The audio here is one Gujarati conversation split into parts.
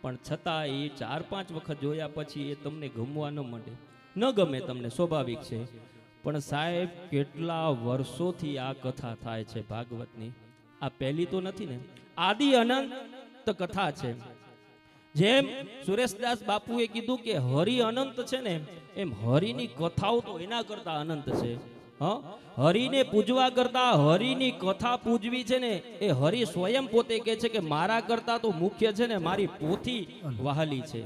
પણ છતાં એ 4-5 વખત જોયા પછી એ તમને ગમવા ન માંડે, ન ગમે તમને, સ્વાભાવિક છે. પણ સાહેબ કેટલા વર્ષોથી આ કથા થાય છે ભાગવતની. આ પહેલી તો નથી ને, આદિ અનંત કથા છે. જેમ સુરેશદાસ બાપુએ કીધું કે હરિ અનંત છે ને, એમ હરિની કથાઓ તો એના કરતા અનંત છે. હરિને પૂજવા કરતા હરિની કથા પૂજવી છે ને, એ હરિ સ્વયં પોતે કહે છે કે મારા કરતા તો મુખ્ય છે ને મારી પોથી વહાલી છે.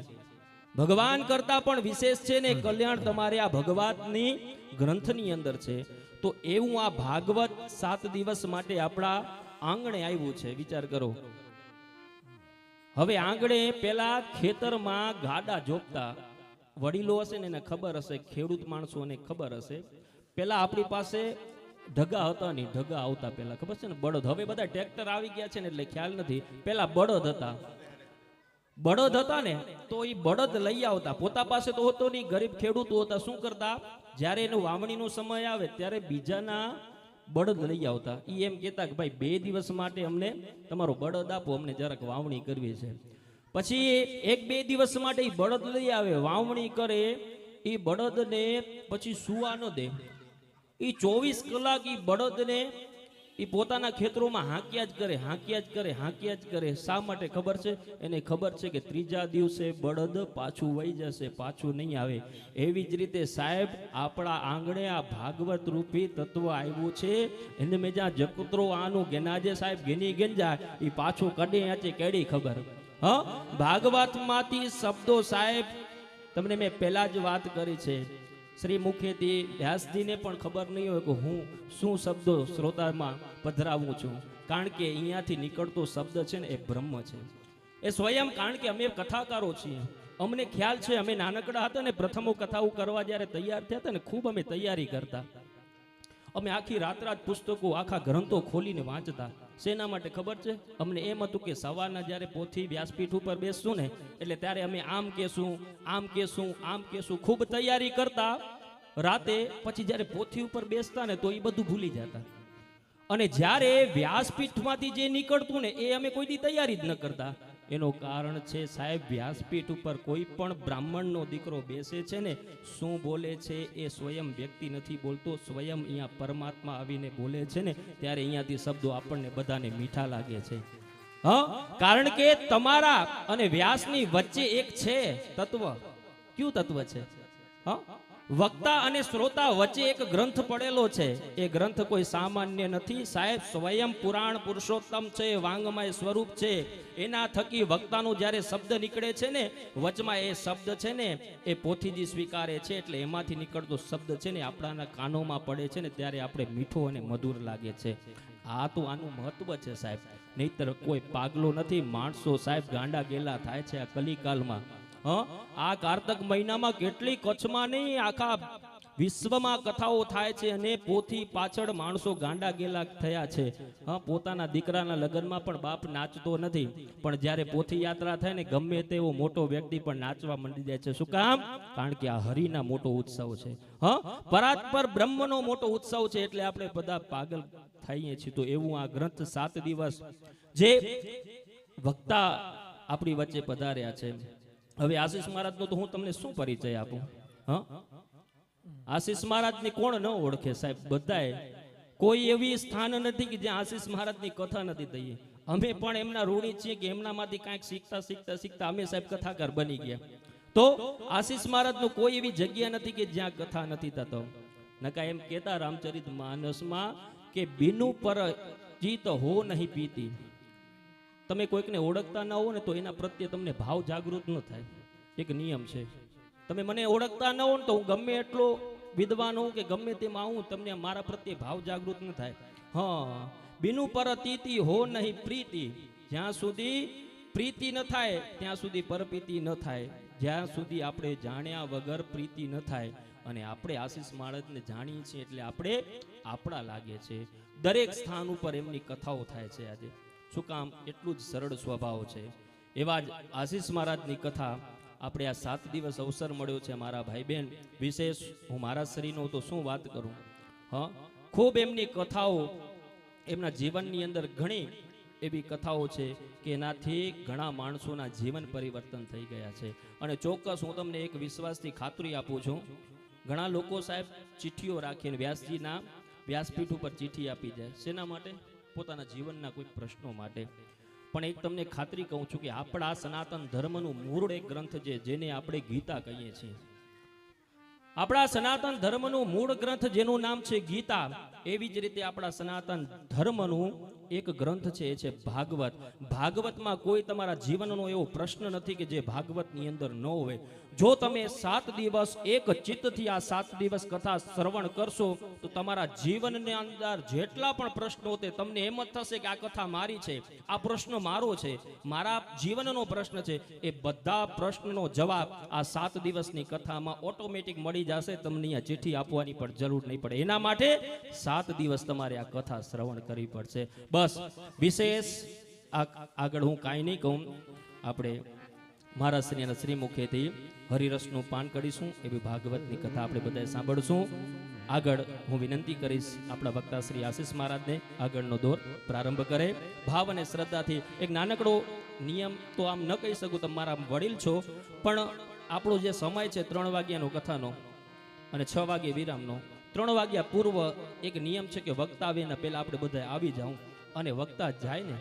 ભગવાન કરતા પણ વિશેષ છે ને કલ્યાણ તમારે આ ભગવાનની ગ્રંથની અંદર છે. તો એવું આ ભાગવત 7 દિવસ માટે આપણા આંગણે આવ્યું છે. વિચાર કરો. હવે આંગણે પેલા ખેતરમાં ગાડા જોપતા વડીલો હશે ને એને ખબર હશે, ખેડૂત માણસોને ખબર હશે. પેલા આપણી પાસે ઢગા હતા નહીં, ઢગા આવતા પેલા ખબર છે ને, બળદ. હવે બધા ટ્રેક્ટર આવી ગયા છે ને એટલે ખ્યાલ નથી. પેલા બળદ હતા. બળદ હતા ને તો એ બળદ લઈ આવતા. પોતા પાસે તો હતો નહીં, ગરીબ ખેડૂતો હતા. શું કરતા, જ્યારે એનો વાવણીનો સમય આવે ત્યારે બીજાના બળદ લઈ આવતા. એ એમ કહેતા કે ભાઈ 2 દિવસ માટે અમને તમારો બળદ આપો, અમને જરાક વાવણી કરવી છે. પછી 1-2 દિવસ માટે એ બળદ લઈ આવે, વાવણી કરે. એ બળદને પછી સુવા ન દે. એ 24 કલાક એ બળદને એ પોતાના ખેતરોમાં હાંક્યા જ કરે, હાંક્યા જ કરે, હાંક્યા જ કરે. શા માટે ખબર છે? એને ખબર છે કે 3જા દિવસે બળદ પાછું વહી જશે, પાછું નહીં આવે. એવી જ રીતે સાહેબ આપણા આંગણે આ ભાગવત રૂપી તત્વ આવ્યું છે. એને મેં જ્યાં જકુતરો આનું ગેનાજે સાહેબ ગેની ગેંજા એ પાછું કડી આચે કેડી ખબર. ભાગવતમાંથી શબ્દો સાહેબ તમને મેં પહેલા જ વાત કરી છે. શ્રી મુખેથી વ્યાસજીને પણ ખબર નહીં હોય કે હું શું શબ્દો શ્રોતામાં પધરાવું છું. કારણ કે અહીંયાથી નીકળતો શબ્દ છે ને એ બ્રહ્મ છે, એ સ્વયં. કારણ કે અમે કથાકારો છીએ, અમને ખ્યાલ છે. અમે નાનકડા હતા ને પ્રથમો કથાઓ કરવા જ્યારે તૈયાર થયા હતા ને, ખૂબ અમે તૈયારી કરતા. અમે આખી રાત પુસ્તકો, આખા ગ્રંથો ખોલીને વાંચતા. શેના માટે ખબર છે? અમને એમ હતું કે સવારના જ્યારે પોથી વ્યાસપીઠ ઉપર બેસશું ને એટલે ત્યારે અમે આમ કહેશું, આમ કહેશું, આમ કહેશું. ખૂબ તૈયારી કરતા રાતે. પછી જ્યારે પોથી ઉપર બેસતા ને તો એ બધું ભૂલી જતા. અને જ્યારે વ્યાસપીઠમાંથી જે નીકળતું ને એ અમે કોઈ દી તૈયારી જ ન કરતા. એનું કારણ છે સાહેબ, વ્યાસપીઠ ઉપર કોઈ પણ બ્રાહ્મણનો દીકરો બેસે છે ને, શું બોલે છે એ સ્વયં વ્યક્તિ નથી બોલતો, સ્વયં અહીંયા પરમાત્મા આવીને બોલે છે ને, ત્યારે અહીંયાથી શબ્દો આપણને બધાને મીઠા લાગે છે. કારણ કે તમારા અને વ્યાસની વચ્ચે એક છે તત્વ. કયું તત્વ છે? વક્તા અને શ્રોતા વચ્ચે એક ગ્રંથ પડેલો છે. એ ગ્રંથ કોઈ સામાન્ય નથી સાહેબ, સ્વયં પુરાણ પુરુષોત્તમ છે, વાંગમય સ્વરૂપ છે. એના થકી વક્તાનું જ્યારે શબ્દ નીકળે છે ને, વચમાં એ શબ્દ છે ને એ પોથીજી સ્વીકારે છે. એટલે એમાંથી નીકળતો શબ્દ છે ને આપણાના કાનોમાં પડે છે ને ત્યારે આપણે મીઠો અને મધુર લાગે છે. આ તો આનું મહત્વ છે સાહેબ. નહીતર કોઈ પાગલો નથી. માણસો સાહેબ ગાંડા ગેલા થાય છે આ કલિકાલમાં. આ કારતક મહિનામાં કેટલી કચ્છમાં નહીં આખા વિશ્વમાં કથાઓ થાય છે અને પોથી પાછળ માણસો ગાંડા ગેલા થયા છે. પોતાના દીકરાના લગ્નમાં પણ બાપ નાચતો નથી, પણ જ્યારે પોથી યાત્રા થાય ને ગમે તેવો મોટો વ્યક્તિ પણ નાચવા માંડી જાય છે. શું કામ? કારણ કે આ હરિના મોટો ઉત્સવ છે. પરાત્પર બ્રહ્મનો મોટો ઉત્સવ છે. એટલે આપણે બધા પાગલ થઈએ છીએ. તો એવું આ ગ્રંથ 7 દિવસ જે વક્તા આપણી વચ્ચે પધાર્યા છે. હવે આશીષ મહારાજનો તો હું તમને શું પરિચય આપું? આશીષ મહારાજને કોણ ન ઓળખે સાહેબ? બધાએ. કોઈ એવી સ્થાન નથી કે જ્યાં આશીષ મહારાજની કથા નથી થઈ. અમે પણ એમના ઋણી છીએ કે એમનામાંથી કાંઈક શીખતા શીખતા શીખતા અમે સાહેબ કથાકાર બની ગયા. તો આશીષ મહારાજનો કોઈ એવી જગ્યા નથી કે જ્યાં કથા નથી થતો. નકા એમ કહેતા રામચરિત માનસમાં કે બીનું પર જીત હો નહીં પીતી. તમે કોઈકને ઓળખતા ના હો ને તો એના પ્રત્યે તમને ભાવ જાગૃત ન થાય. એક નિયમ છે. તમે મને ઓળખતા ન હો ને તો હું ગમે એટલો વિદ્વાન હોઉં કે ગમે તેમાં આવું, તમને મારા પ્રત્યે ભાવ જાગૃત ન થાય. બીનું પર તીતી હો નહીં પ્રીતિ. જ્યાં સુધી પ્રીતિ ન થાય ત્યાં સુધી પરપ્રીતિ ન થાય. જ્યાં સુધી આપણે જાણ્યા વગર પ્રીતિ ન થાય. અને આપણે આશીષ મહારાજને જાણીએ છીએ એટલે આપણે આપણા લાગે છે. દરેક સ્થાન ઉપર એમની કથાઓ થાય છે આજે. શું કામ? એટલું જ સરળ સ્વભાવ છે. એવા જ આશીષ મહારાજની કથા આપણે આ 7 દિવસ અવસર મળ્યો છે મારા ભાઈ બહેન. વિશેષ હું મારા શરીરનો તો શું વાત કરું. ખૂબ એમની કથાઓ એમના જીવનની અંદર ઘણી એવી કથાઓ છે કે એનાથી ઘણા માણસોના જીવન પરિવર્તન થઈ ગયા છે. અને ચોક્કસ હું તમને એક વિશ્વાસથી ખાતરી આપું છું, ઘણા લોકો સાહેબ ચિઠ્ઠીઓ રાખીને વ્યાસજીના વ્યાસપીઠ ઉપર ચિઠ્ઠી આપી જાય. શેના માટે? પોતાના જીવનના કોઈ પ્રશ્નો માટે. પણ એક તમને ખાતરી કહું છું કે આપણા સનાતન ધર્મનું મૂળ એક ગ્રંથ છે જેને આપણે ગીતા કહીએ છીએ. આપણા સનાતન ધર્મનું મૂળ ગ્રંથ જેનું નામ છે ગીતા, એવી જ રીતે આપણા સનાતન ધર્મનું એક ગ્રંથ છે એ છે ભાગવત. ભાગવતમાં કોઈ તમારા જીવનનો એવો પ્રશ્ન નથી કે જે ભાગવતની અંદર ન હોય. જો તમે 7 દિવસ એક ચિત્તથી આ 7 દિવસ કથા શ્રવણ કરશો તો તમારા જીવનની અંદર જેટલા પણ પ્રશ્નો તે તમને એમ જ થશે કે આ કથા મારી છે, આ પ્રશ્ન મારો છે, મારા જીવનનો પ્રશ્ન છે. એ બધા પ્રશ્નનો જવાબ આ 7 દિવસની કથામાં ઓટોમેટિક મળી જશે. તમને અહીંયા ચિઠ્ઠી આપવાની પણ જરૂર નહીં પડે. એના માટે 7 દિવસ તમારે આ કથા શ્રવણ કરવી પડશે. બસ વિશેષ આગળ હું કાંઈ નહીં કહું. આપણે મારા શ્રીના શ્રીમુખેથી હરિરસનું પાન કરીશું એવી ભાગવતની કથા આપણે બધાએ સાંભળશું. આગળ હું વિનંતી કરીશ આપણા વક્તા શ્રી આશીષ મહારાજને આગળનો દોર પ્રારંભ કરે. ભાવ અને શ્રદ્ધાથી એક નાનકડો નિયમ તો આમ ન કહી શકું, તમે મારા વડીલ છો, પણ આપણો જે સમય છે 3 વાગ્યાનો કથાનો અને 6 વાગે વિરામનો, 3 વાગ્યા પૂર્વ એક નિયમ છે કે વક્તા આવે ને પહેલા આપણે બધા આવી જાઉં અને વક્તા જાય ને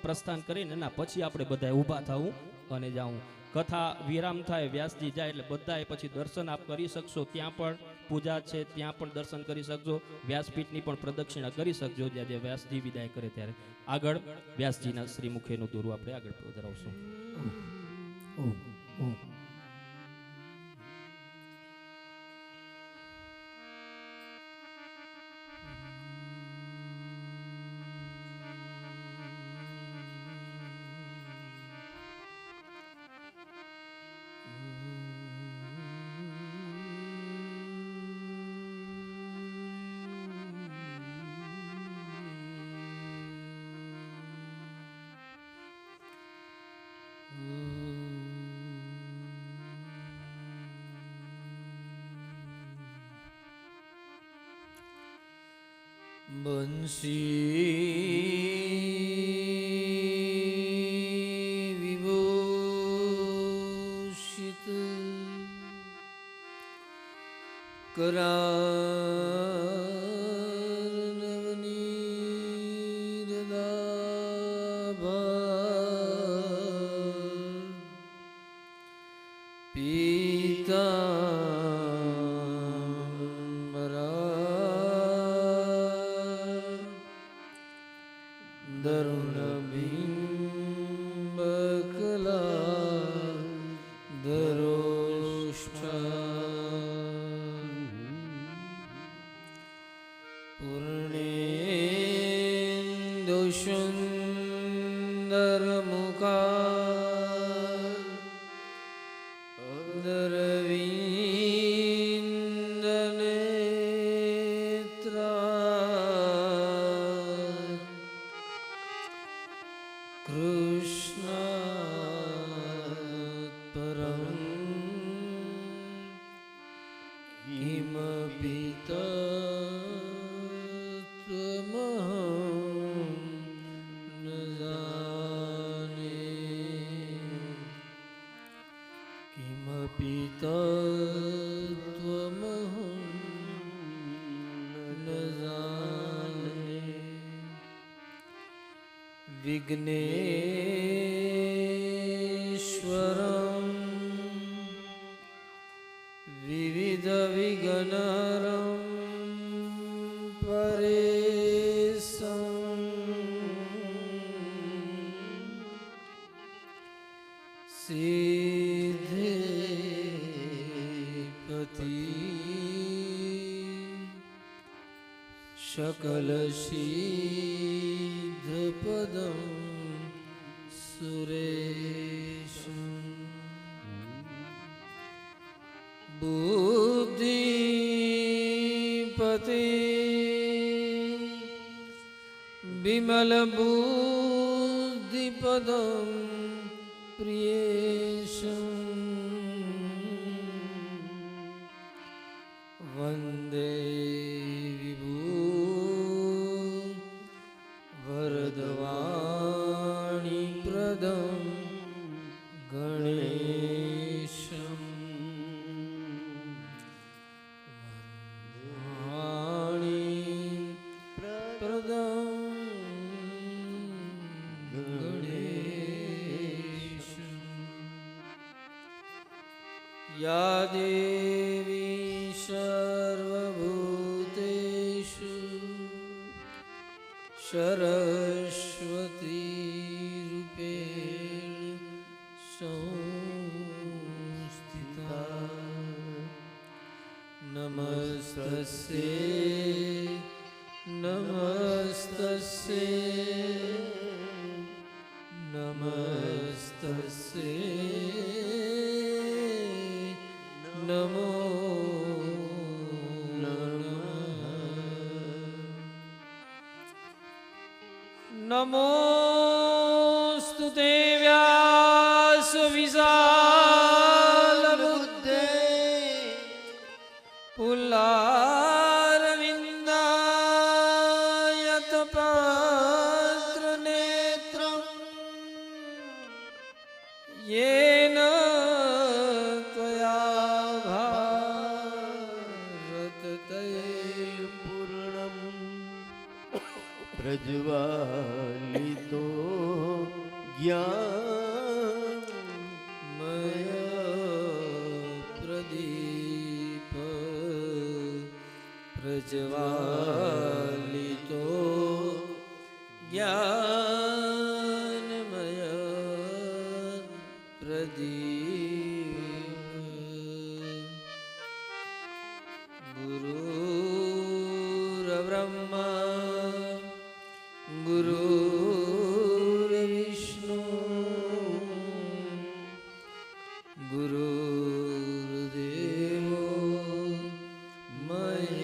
પ્રસ્થાન કરીને એના પછી આપણે બધા ઊભા થવું અને જાઉં. કથા વિરામ થાય, વ્યાસજી જાય એટલે બધાએ પછી દર્શન આપ કરી શકશો. ત્યાં પણ પૂજા છે, ત્યાં પણ દર્શન કરી શકજો. વ્યાસપીઠની પણ પ્રદક્ષિણા કરી શકજો જ્યારે વ્યાસજી વિદાય કરે ત્યારે. આગળ વ્યાસજીના શ્રીમુખેનું દોરું આપણે આગળ ધરાવશું. બંસી વિભૂષિત વિઘ્નેશ્વરં વિવિધ વિઘ્નહરં પરેશં સિદ્ધિપતિ सकल सिद्धपदं सुरेशं बुद्धिपते विमल बुद्धिपदं प्रियेशं वन्दे वरदवा ગણેશમ વાણી પ્રદમ ગણેશમ યા દેવી સર્વભૂતેષુ સરસ્વતી રૂપેણ સંસ્થિતા નમસ્તસ્યૈ નમસ્તસ્યૈ નમસ્તસ્યૈ નમો નમોસ્તુતે વ્યાસ વિશાલ બુદ્ધે પુલ્લારવિંદાયત પત્ર નેત્રમ યેન ત્વયા ભારત તૈલપૂર્ણમ પ્રજ્વાલિતો મય પ્રદીપ પ્રજ્વાલિતો જ્ઞાનમય પ્રદીપ ગુરુર્બ્રહ્મા ગુરુર્વિષ્ણુ ગુરુર્દેવો મહેશ્વર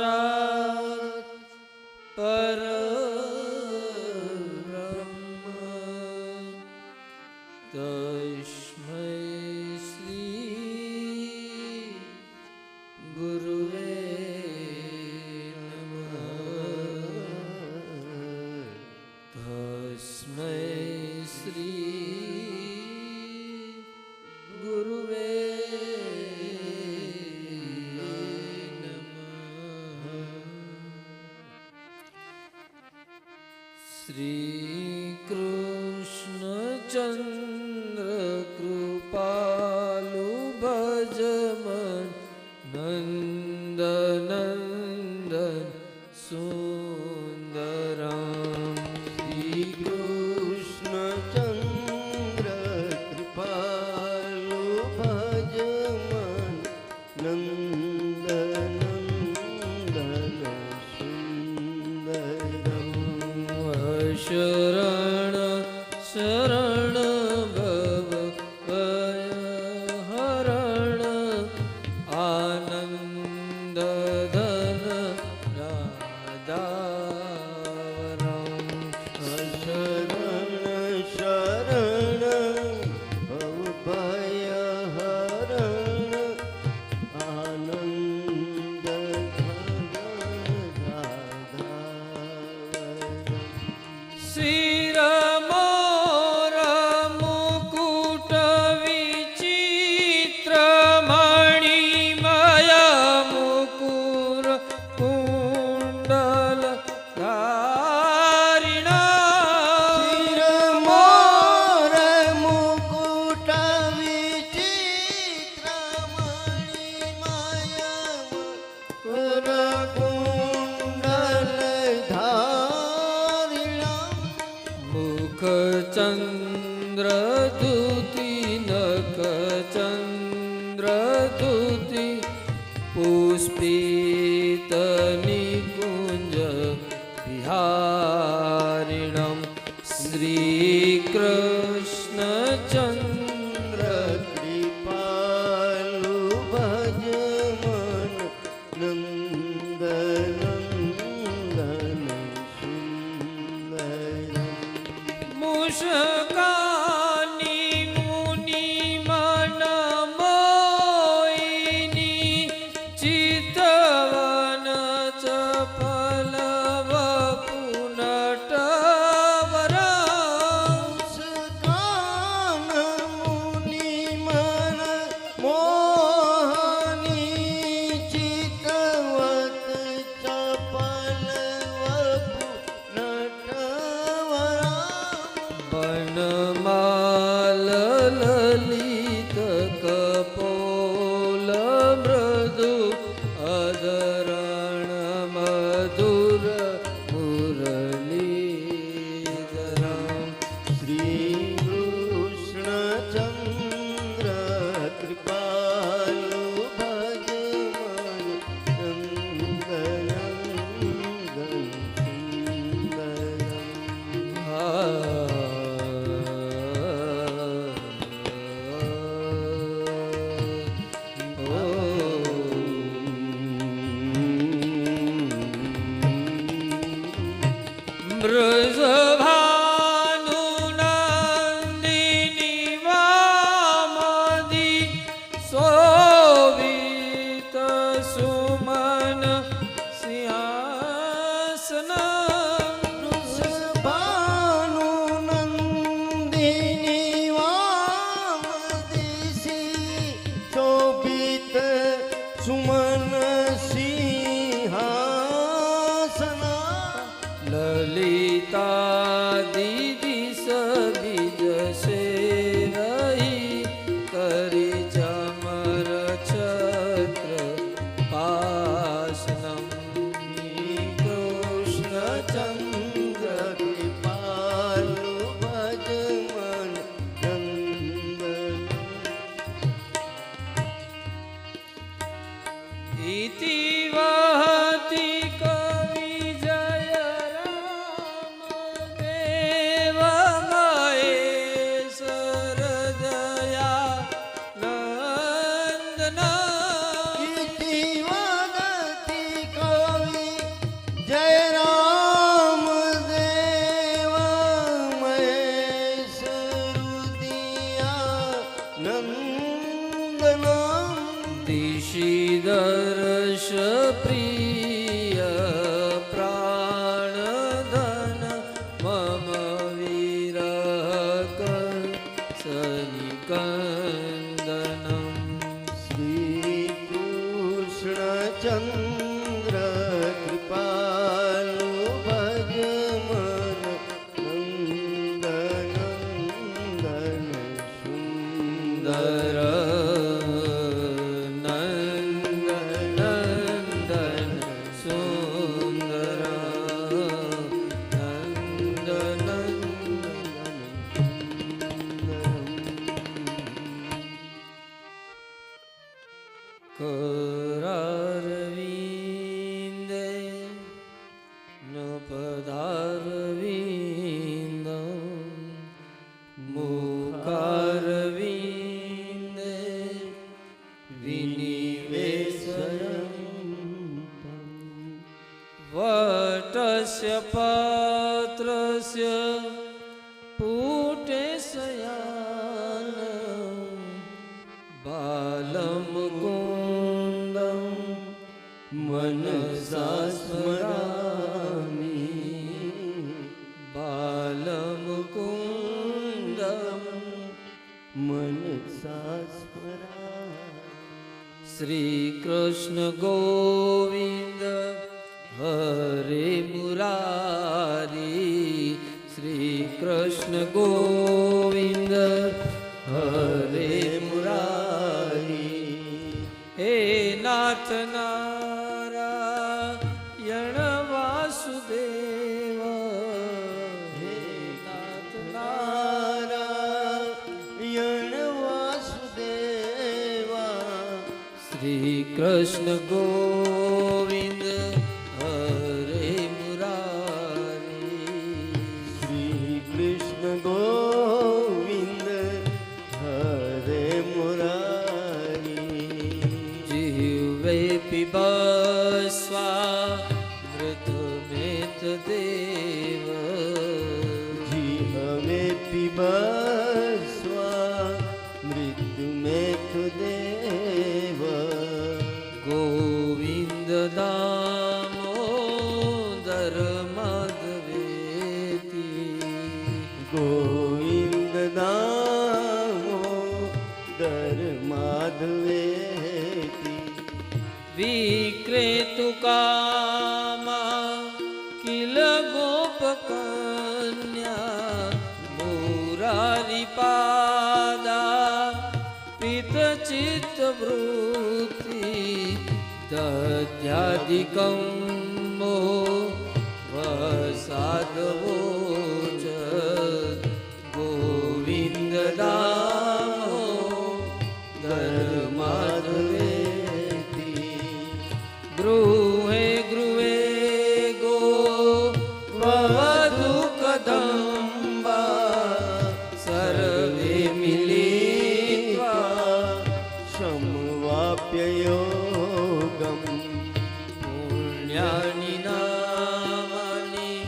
ગુરુર્સાક્ષાત પરબ્રહ્મ તસ્મૈ શ્રી ગુરુવે નમઃ તસ્મૈ શ્રી ગુરુવે શ્રી કૃષ્ણચંદ્ર કૃપાલુ ભજમન નંદનંદન સુંદરમ શ્રી કૃષ્ણચંદ્ર કૃપાલુ ભજમન નંદનંદન સુંદરમ શરણ શરણ ભવ હરણ આનંદ ધન રાધાવરમ શરણ શરણ ભવભય હરણ આનંદ શિર મોર મુકુટ વિચિત્ર મણિમય મુકુર કુંડલ ધારિણા મોર મુકુટ વિચિત્ર મણિમય કુર કુંડલ ધારિણા મુખ ચંદ્ર દૂતિ નખ ચંદ્ર દૂતિ પુષ્પિત નિકુંજ વિહારિણમ શ્રી કૃષ્ણ ચંદ્ર કૃપાલુ ભજમન નંદનંદન સુંદરમ મુષકાની મુનિ મન મોહિની ચિતવન ચપલ વૃષભાનુનંદિની વામદી શોભિત સુમન સિંહાસન વૃષભાનુનંદિની વામદિશી શોભિત સુમન સિંહાસન લલિતા દીદી સબીજ સેવહી કરી ચમર છત્ર પાસનમ કૃષ્ણ ચંદ્ર કૃપાલુ ભજમન નંદન ઇતિ વહતિ કવિ જય રામ દેવ મહેશ્વર દયા નંદના ઇતિ વદતિ કવિ જય રામ દેવ મહેશ્વરુદિયા નંદનમ દિશિદર્શ પ્રિય પ્રાણધન મમ વિરહ સનિકંદનમ શ્રી કૃષ્ણ ચંદ્ર કૃપાલુ ભજમન નંદન નંદન સુંદર નંદન સુંદર નંદન करारविन्दे न पदारविन्दं मुखारविन्दे विनिवेशयं वटस्य पात्रस्य पुटे शयानं बालं मुकुन्दं मनसा સ્મરામિ બાલમુકુંદમ મનસા સ્મરામિ શ્રી કૃષ્ણ ગોવિંદ હરે મુરારી શ્રી કૃષ્ણ ગોવિંદ હરે મુરારી હે નાથ નારાયણ વાસુદેવ હે નાથ નારાયણ વાસુદેવા શ્રી કૃષ્ણ ગોવિંદ હરે મુરારી શ્રી કૃષ્ણ ગોવિંદ હરે મુરારી જીવે પિબસ્વા મૃતમેત દેવ જીહવે પિબસ્વા મૃત્યુમેત દેવ ગોવિંદ દામોદર માધવેતી ગોવિંદ દામોદર માધવેતી વિક્રેતુ કામા કિલ ગોપકન્યા મુરારી પાદા પિત ચિત્ત વૃત્તિ દધ્યાદિકં મો વસાદવો ચ ગોવિંદ દામોદર માધવેતી ગૃહે ગૃહે ગો વધુ કદંબા સર્વે મિલિત્વા સમવાપ્ય યોગમ પુણ્યાની નામાની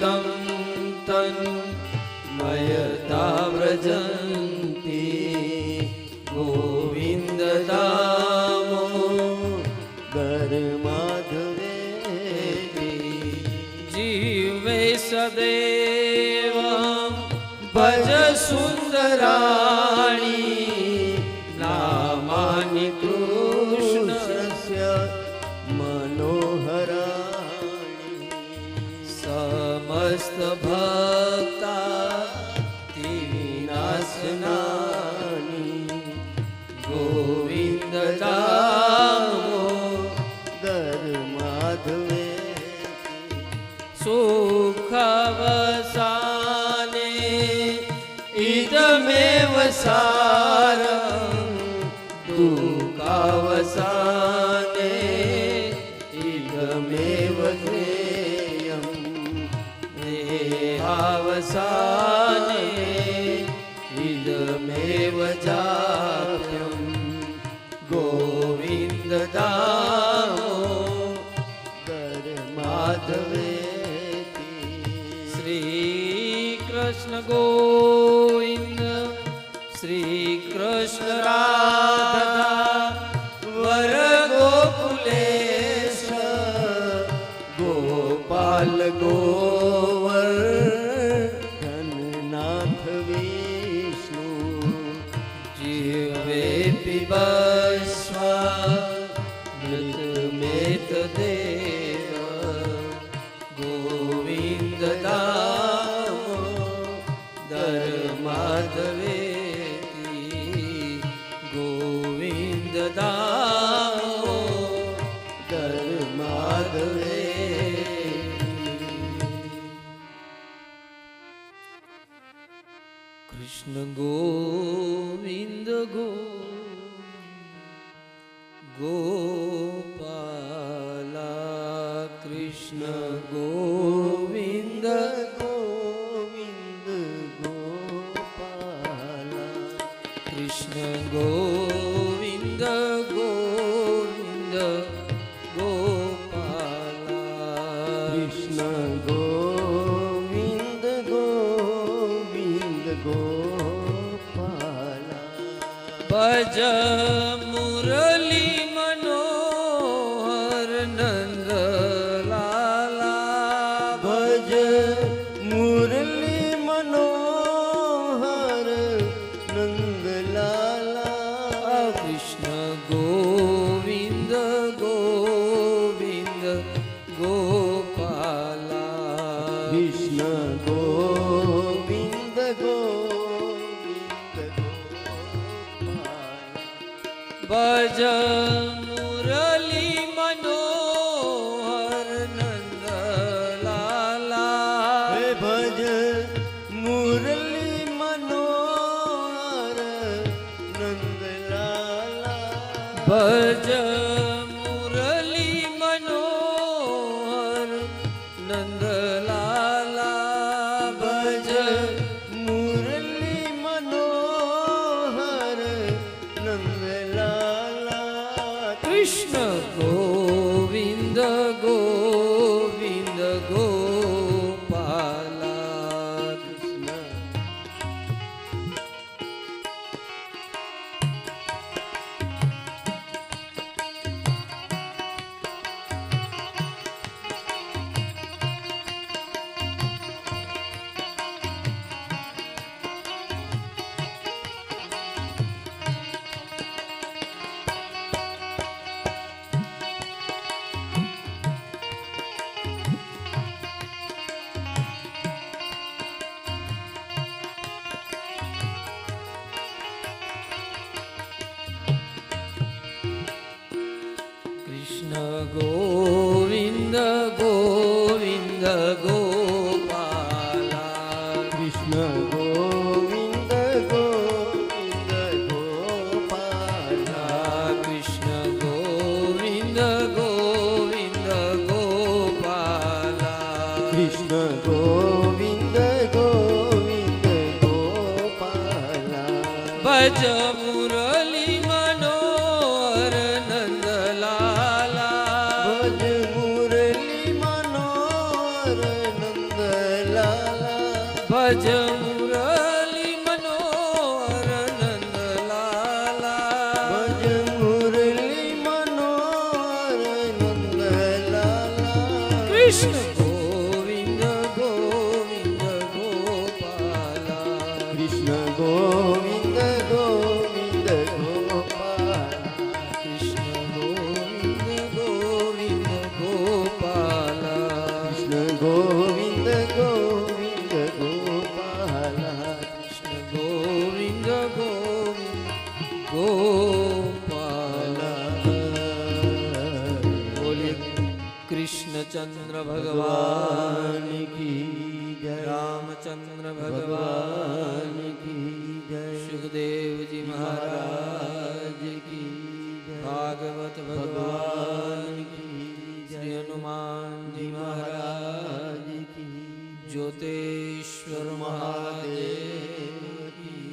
तं तन्मयता व्रजन्ति गोविन्द दामोदर माधवेति जीवे सदैव भज सुन्दराणि नामानि कृष्णस्य मनोहराणि समस्त भक्ता विनाशनानि गोविन्द दामोदर माधवेति सुखवसाने इदमेव सारं दुःखावसाने इदमेव ज्ञेयं देहावसाने इदमेव जाप्यं गोविन्द दामोदर माधवेति श्रीकृष्ण गोविन्द श्रीकृष्ण राधा वर गोकुलेश गोपाल गोवर्धननाथ विष्णु जीवे पिबस्वा मृतमेतदेव गोविन्द दामोदर माधवेति गोविन्द दामोदर माधवेति कृष्ण गोविन्द गोपाला कृष्ण गोविन्द गोविन्द गोपाला कृष्ण गोविन्द गोविन्द गोपाला कृष्ण गोविन्द गोविन्द गोपाला भज मुरली मनोहर नंद लाला भज मुरली मनोहर नंदलाला कृष्ण गोविन्द गोविन्द गोपाला कृष्ण गोविन्द गोविन्द गोपाला भज मुरली मनोहर नंद लाला हे भज मुरली मनोहर नंदलाला भज मुरली मनोहर नंद लाला भज मुरली मनोहर नंदलाला कृष्ण गोविन्द गोविन्द गोपाला कृष्ण कृष्ण गोविन्द गोविन्द गोपाला कृष्ण गोविन्द गोविन्द गोपाला कृष्ण गोविन्द गोविन्द गोपाला कृष्ण गोविन्द गोविन्द गोपाला भज मुरली मनोहर नंद लाला भज मुरली मनोहर नंद ભજ મુરલી મનોહર નંદ લાલા ભજ મુરલી મનોહર નંદ લાલા કૃષ્ણ ગોવિંદ ગોવિંદ ગોપાલા કૃષ્ણ ગોવિંદ ગોવિંદ ગોપાલા કૃષ્ણ ગોવિંદ ગોવિંદ ગોપાલા કૃષ્ણ ગોવિંદ ગોવિંદ ગોપાલા કૃષ્ણ ગોવિંદ ગોવિંદ ગોપાલા બોલે કૃષ્ણચંદ્ર ભગવાન ભગવાન કી જય રામચંદ્ર ભગવાન ભગવાન કી જય સુખદેવજી મહારાજ મહારાજ કી જય ભાગવત ભગવાન ભગવાન કી શ્રી જય હનુમાનજી મહારાજ મહારાજ કી જ્યોતેશ્વર મહાદેવ મહાદેવ કી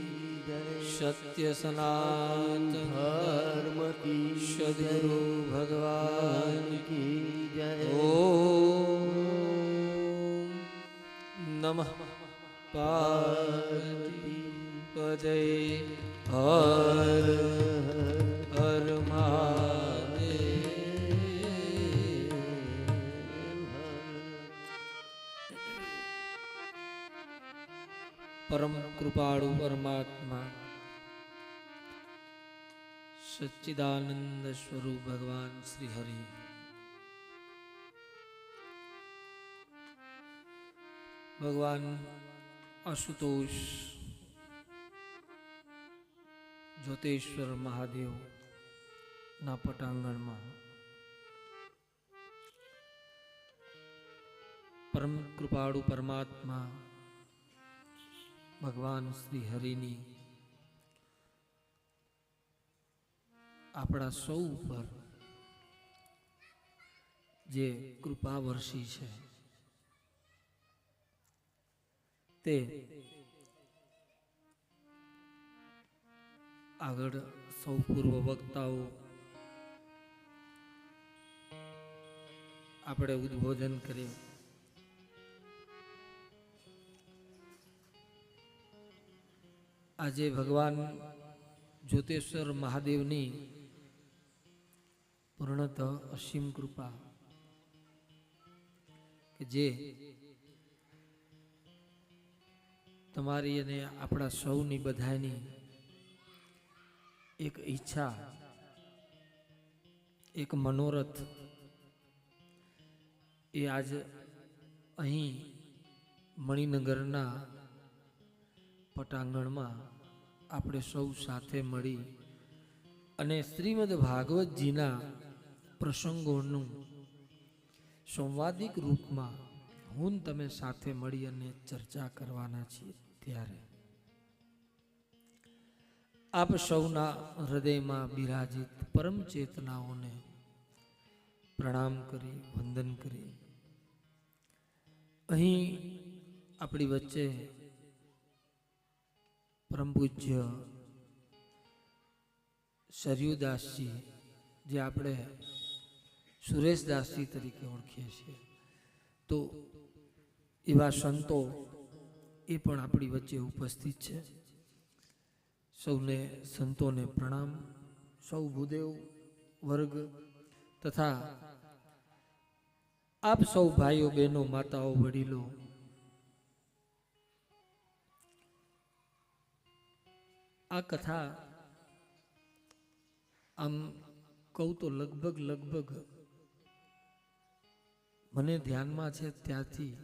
જય સત્ય સનાતન ધર્મ કી સદગુરુ ભગવાન કી જય ઓમ નમઃ પાર્વતી પદે હર હર મહાદેવ પરમ કૃપાળુ પરમાત્મા સચ્ચિદાનંદ સ્વરૂપ ભગવાન શ્રી હરિ ભગવાન આશુતોષ જ્યોતેશ્વર મહાદેવ ના પટાંગણમાં પરમ કૃપાળુ પરમાત્મા ભગવાન શ્રી હરિની આપણા સૌ ઉપર જે કૃપા વર્ષી છે તે આગળ સૌ પૂર્વ વક્તાઓ આપણે ઉદ્બોધન કર્યું. આજે ભગવાન જ્યોતેશ્વર મહાદેવની પૂર્ણતઃ અસીમ કૃપા કે જે તમારી અને આપણા સૌની બધાની એક ઈચ્છા, એક મનોરથ એ આજ અહીં મણિનગરના પટાંગણમાં આપણે સૌ સાથે મળી અને શ્રીમદ ભાગવતજીના પ્રસંગોનું સંવાદિક રૂપમાં હું તમે સાથે મળી અને ચર્ચા કરવાના છીએ. ત્યારે આપ સૌના હૃદયમાં બિરાજિત પરમ ચેતનાઓને પ્રણામ કરી વંદન કરી અહીં આપણી વચ્ચે પરમ પૂજ્ય સરયુદાસજી, જે આપણે સુરેશદાસજી તરીકે ઓળખીએ છીએ, તો એવા સંતો એ પણ આપણી વચ્ચે ઉપસ્થિત છે. સૌને સંતોને પ્રણામ. સૌ ભૂદેવ વર્ગ તથા આપ સૌ ભાઈઓ બહેનો માતાઓ વડીલો, આ કથા આમ કહું તો લગભગ મને ધ્યાનમાં છે ત્યારથી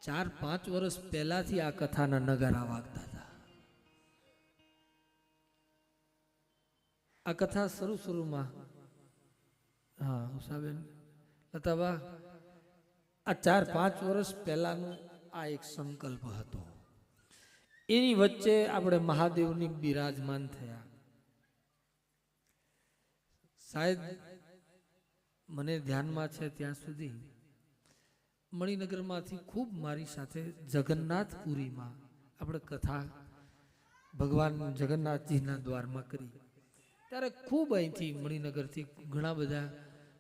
4-5 વર્ષ પહેલાથી આ કથાના નગારા વાગતા હતા. આ કથા શરૂમાં હા ઉષાબેન લતાબા, આ 4-5 વર્ષ પહેલાનો આ એક સંકલ્પ હતો. એની વચ્ચે આપણે મહાદેવની બિરાજમાન થયા. શાયદ મને ધ્યાનમાં છે ત્યાં સુધી મણિનગરમાંથી ખૂબ મારી સાથે જગન્નાથપુરીમાં આપણે કથા ભગવાન જગન્નાથજીના દ્વારમાં કરી, ત્યારે ખૂબ અહીંથી મણિનગરથી ઘણા બધા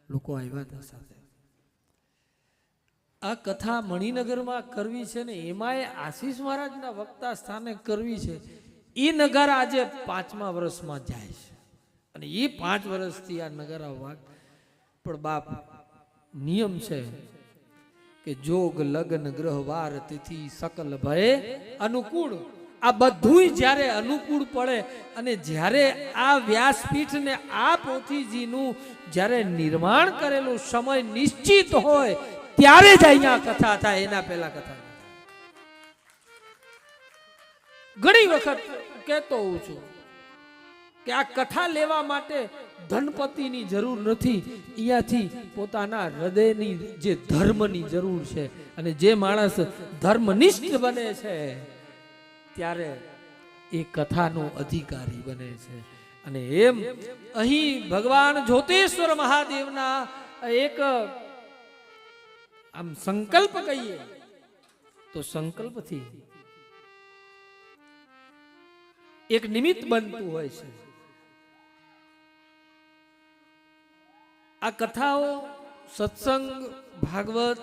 લોકો આવ્યા હતા સાથે. આ કથા મણિનગરમાં કરવી છે ને એમાંય આશીષ મહારાજના વક્તા સ્થાને કરવી છે. એ નગારા આજે 5મા વર્ષમાં જાય છે અને એ 5 વર્ષથી આ નગારા વાગ. પણ બાપ નિયમ છે કે જોગ લગ્ન ગ્રહ વાર તિથિ સકલ ભય અનુકૂળ. આ બધુંય જ્યારે અનુકૂળ પડે અને જ્યારે આ વ્યાસપીઠને આ પોથીજીનું જ્યારે નિર્માણ કરેલું સમય નિશ્ચિત હોય ત્યારે જ અહીંયા કથા થાય. એના પહેલા કથા ઘણી વખત કહેતો હોઉં છું કે આ કથા લેવા માટે ધનપતિની જરૂર નથી. અહીંયાથી પોતાના હૃદયની જે ધર્મની જરૂર છે અને જે માણસ ધર્મનિષ્ઠ બને છે ત્યારે એ કથાનો અધિકારી બને છે. અને એમ અહીં ભગવાન જ્યોતેશ્વર મહાદેવના એક આમ સંકલ્પ કહીએ તો સંકલ્પથી એક નિમિત્ત બનતું હોય છે. આ કથાઓ સત્સંગ ભાગવત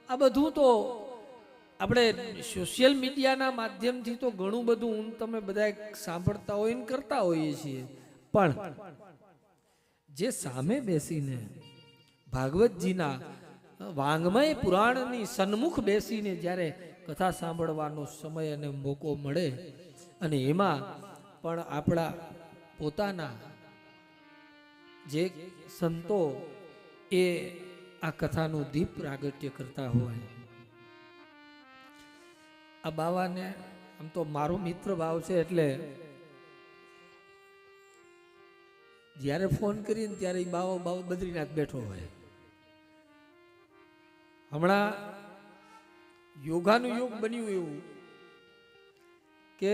આ બધું તો આપણે સોશિયલ મીડિયાના માધ્યમથી તો ઘણું બધું તમે બધા સાંભળતા હોય ને કરતા હોઈએ છીએ. પણ જે સામે બેસીને ભાગવતજીના વાંગમય પુરાણની સન્મુખ બેસીને જ્યારે કથા સાંભળવાનો સમય અને મોકો મળે અને એમાં પણ આપણા પોતાના જે સંતો એ આ કથાનું દીપ પ્રાગટ્ય કરતા હોય. આ બાવાને આમ તો મારો મિત્ર ભાવ છે એટલે જ્યારે ફોન કરીને ત્યારે બાવો બદ્રીનાથ બેઠો હોય. હમણાં યોગાનું યોગ બન્યું એવું કે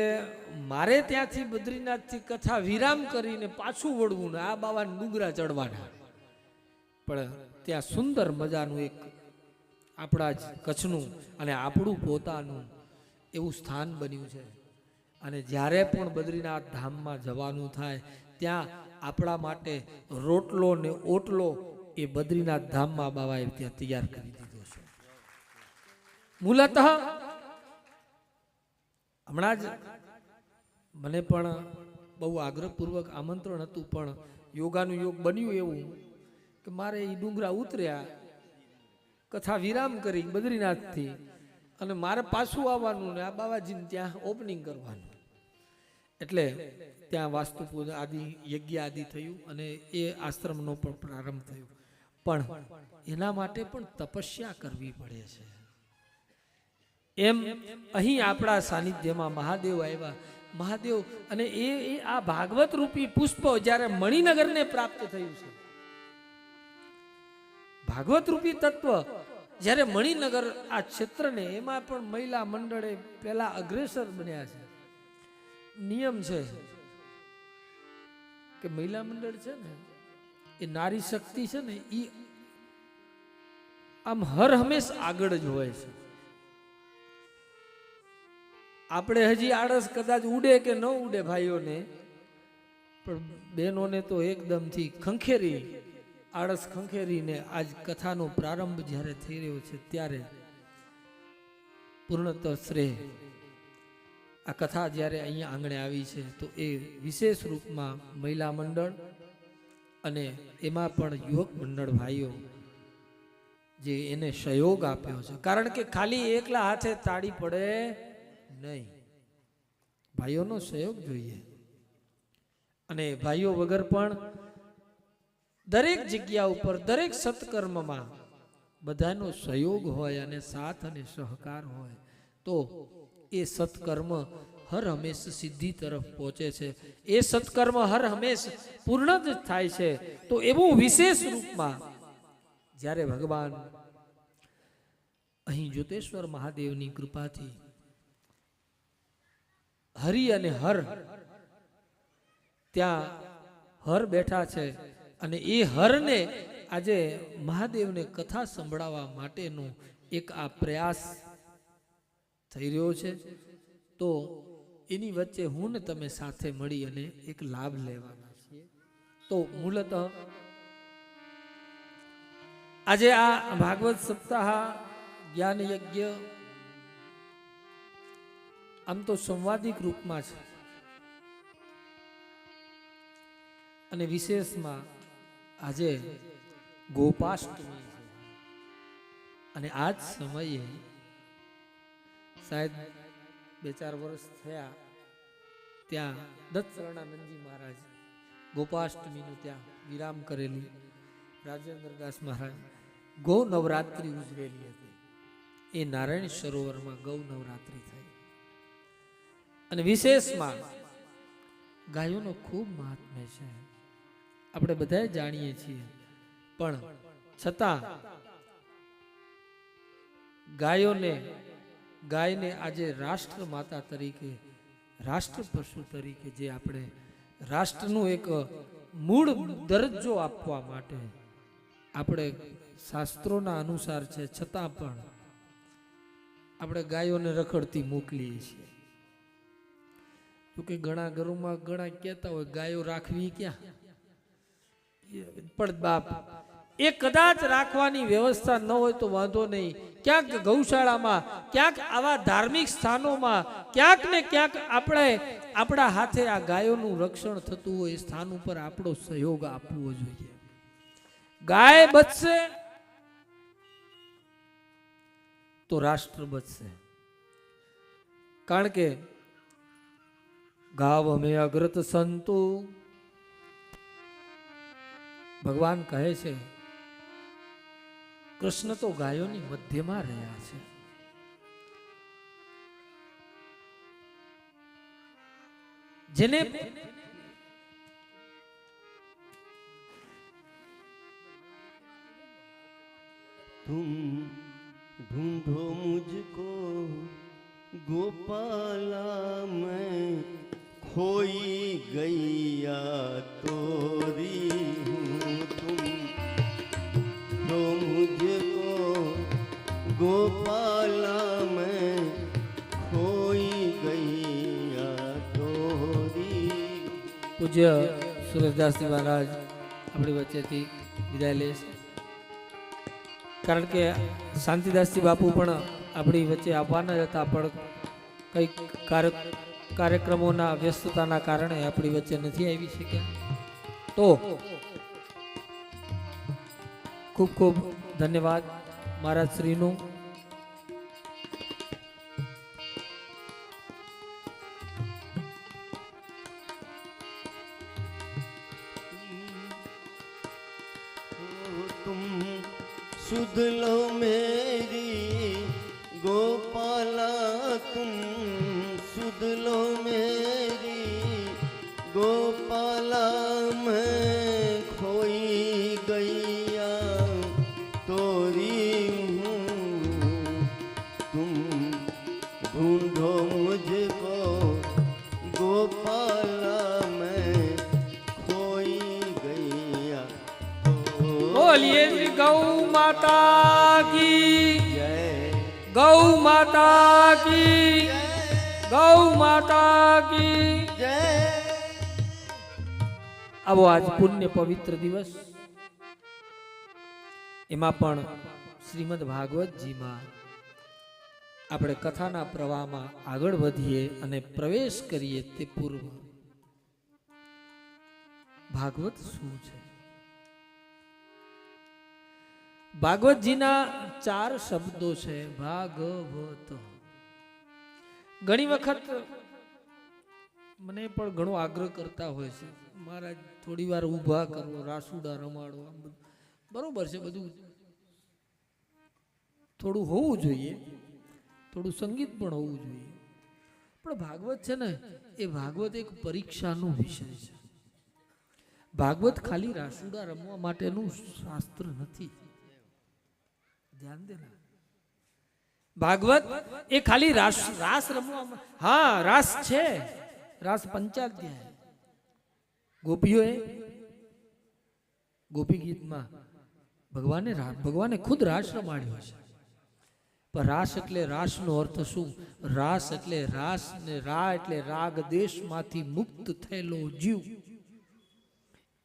મારે ત્યાંથી બદ્રીનાથથી કથા વિરામ કરીને પાછું વળવું ને આ બાવાને ડુંગરા ચડવાના. પણ ત્યાં સુંદર મજાનું એક આપણા જ કચ્છનું અને આપણું પોતાનું એવું સ્થાન બન્યું છે. અને જ્યારે પણ બદ્રીનાથ ધામમાં જવાનું થાય ત્યાં આપણા માટે રોટલો ને ઓટલો એ બદ્રીનાથ ધામમાં બાવાએ ત્યાં તૈયાર કરી દીધો છે. મૂલતઃ હમણાં જ મને પણ બહુ આગ્રહપૂર્વક આમંત્રણ હતું પણ યોગાનું યોગ બન્યું એવું કે મારે એ ડુંગરા ઉતર્યા કથા વિરામ કરી બદ્રીનાથથી અને મારે પાછું આવવાનું ને આ બાવાજીને ત્યાં ઓપનિંગ કરવાનું. એટલે ત્યાં વાસ્તુ પૂજા આદિ યજ્ઞ આદિ થયું અને એ આશ્રમનો પણ પ્રારંભ થયો. પણ એના માટે પણ તપસ્યા કરવી પડે છે. એમ અહીં આપણા સાનિધ્યમાં મહાદેવ આવ્યા. મહાદેવ અને એ આ ભાગવત રૂપી પુષ્પ જ્યારે મણિનગરને પ્રાપ્ત થયું છે. ભાગવત રૂપી તત્વ જ્યારે મણિનગર આ ક્ષેત્રને એમાં પણ મહિલા મંડળે પેલા અગ્રેસર બન્યા છે. નિયમ છે કે મહિલા મંડળ છે ને એ નારી શક્તિ છે ને એ આમ હર હંમેશ આગળ જ હોય છે. આપણે હજી આળસ કદાચ ઉડે કે ન ઉડે ભાઈઓને, પણ બહેનોને તો એકદમથી ખંખેરી આળસ ખંખેરીને આજ કથાનો પ્રારંભ જ્યારે થઈ રહ્યો છે ત્યારે પૂર્ણતઃ શ્રેય આ કથા જ્યારે અહીંયા આંગણે આવી છે તો એ વિશેષ રૂપમાં મહિલા મંડળ અને એમાં પણ યુવક મંડળ ભાઈઓ જે એને સહયોગ આપ્યો છે. કારણ કે ખાલી એકલા હાથે તાળી પડે નહીં, ભાઈઓનો સહયોગ જોઈએ. અને ભાઈઓ વગર પણ દરેક જગ્યા ઉપર દરેક સત્કર્મમાં બધાનો સહયોગ હોય અને સાથ અને સહકાર હોય તો એ સત્કર્મ હર હંમેશ સિદ્ધિ તરફ પહોંચે છે. એ સત્કર્મ હર હંમેશ પૂર્ણ જ થાય છે. તો એવું વિશેષ રૂપમાં જ્યારે ભગવાન અહીં જ્યોતેશ્વર મહાદેવની કૃપાથી હરિ અને હર ત્યાં હર બેઠા છે અને એ હરને આજે મહાદેવને કથા સંભળાવવા માટેનો એક આ પ્રયાસ થઈ રહ્યો છે. તો એની વચ્ચે હું ને તમે સાથે મળી અને એક લાભ લેવાના છીએ. તો મૂળતઃ આજે આ ભાગવત સપ્તાહ જ્ઞાન યજ્ઞ આમ તો સંવાદિક રૂપમાં છે અને વિશેષમાં આજે ગોપાષ્ટમી છે અને આ જ સમયે શાયદ 2-4 વર્ષ થયા ત્યાં દત્તશરણાનંદજી મહારાજ ગોપાષ્ટમીનું ત્યાં વિરામ કરેલી, રાજેન્દ્રદાસ મહારાજ ગૌ નવરાત્રિ ઉજવેલી હતી. એ નારાયણ સરોવરમાં ગૌ નવરાત્રિ થઈ અને વિશેષમાં ગાયોનો ખૂબ મહાત્મ્ય છે, આપણે બધા જાણીએ છીએ. પણ છતાં ગાયને આજે રાષ્ટ્ર માતા તરીકે, રાષ્ટ્ર પશુ તરીકે જે આપણે રાષ્ટ્રનું એક મૂળ દરજ્જો આપવા માટે આપણે શાસ્ત્રોના અનુસાર છે, છતાં પણ આપણે ગાયોને રખડતી મોકલીએ છીએ. તો કે ઘણા ઘરોમાં ઘણા કહેતા હોય ગાયો રાખવી ક્યાં, પણ બાપ એ કદાચ રાખવાની વ્યવસ્થા ન હોય તો વાંધો નહીં, ક્યાંક ગૌશાળામાં, ક્યાંક આવા ધાર્મિક સ્થાનોમાં, ક્યાંક ને ક્યાંક આપણે આપણા હાથે આ ગાયોનું રક્ષણ થતું હોય એ સ્થાન ઉપર આપણો સહયોગ આપવો જોઈએ. ગાય બચશે તો રાષ્ટ્ર બચશે. કારણ કે ગાવ અમે અગ્રત સંતો, ભગવાન કહે છે કૃષ્ણ તો ગાયોની મધ્યમાં રહ્યા છે. જેને तुम ढूंढो मुझको गोपाला, मैं खोई गैया तोरी हूँ. तुम ढूंढो मुझको गोपाला, मैं खोई गैया तोरी. પૂજ્ય સુરેશદાસજી મહારાજ આપણી વચ્ચેથી વિદાય લે છે, કારણ કે શાંતિદાસજી બાપુ પણ આપણી વચ્ચે આવવાના જ હતા, પણ કંઈક કાર્યક્રમોના વ્યસ્તતાના કારણે આપણી વચ્ચે નથી આવી શક્યા. તો ખૂબ ખૂબ ધન્યવાદ મહારાજ શ્રીનું. तुम सुध लो मेरी गोपाला, तुम सुध लो मेरी गोपाला, मैं खोई गैया तोरी हूँ. तुम ढूंढो मुझको गोपाला, मैं खोई गैया. બોલીએ શ્રી ગૌ માતા કી जय ગૌ માતા કી ગૌ માતા કી. जय. આવો આજ પુણ્ય પવિત્ર દિવસ, એમાં પણ શ્રીમદ ભાગવતજીમાં આપણે કથાના પ્રવાહમાં આગળ વધીએ અને પ્રવેશ કરીએ તે પૂર્વ ભાગવત શું છે? ભાગવતજીના 4 શબ્દો છે. ભાગવત. ઘણી વખત મને પણ ઘણો આગ્રહ કરતા હોય છે, મહારાજ થોડી વાર ઊભા કરો, રાસુડા રમાડો, આમ બધું બરોબર છે, બધું થોડું હોવું જોઈએ, થોડું સંગીત પણ હોવું જોઈએ, પણ ભાગવત છે ને એ ભાગવત એક પરીક્ષાનો વિષય છે. ભાગવત ખાલી રાસુડા રમવા માટેનું શાસ્ત્ર નથી, ધ્યાન દેના. ભાગવત એ ખાલી રાસ રમવા, હા રાસ છે, રાસ પંચાધ્યાય. ગોપીઓએ ગોપી ગીતમાં ભગવાને ખુદ રાસ રમાડ્યો છે. પણ રાસ એટલે રાસનો અર્થ શું? રાસ એટલે રાસ ને રા એટલે રાગ દેશમાંથી મુક્ત થયેલો જીવ.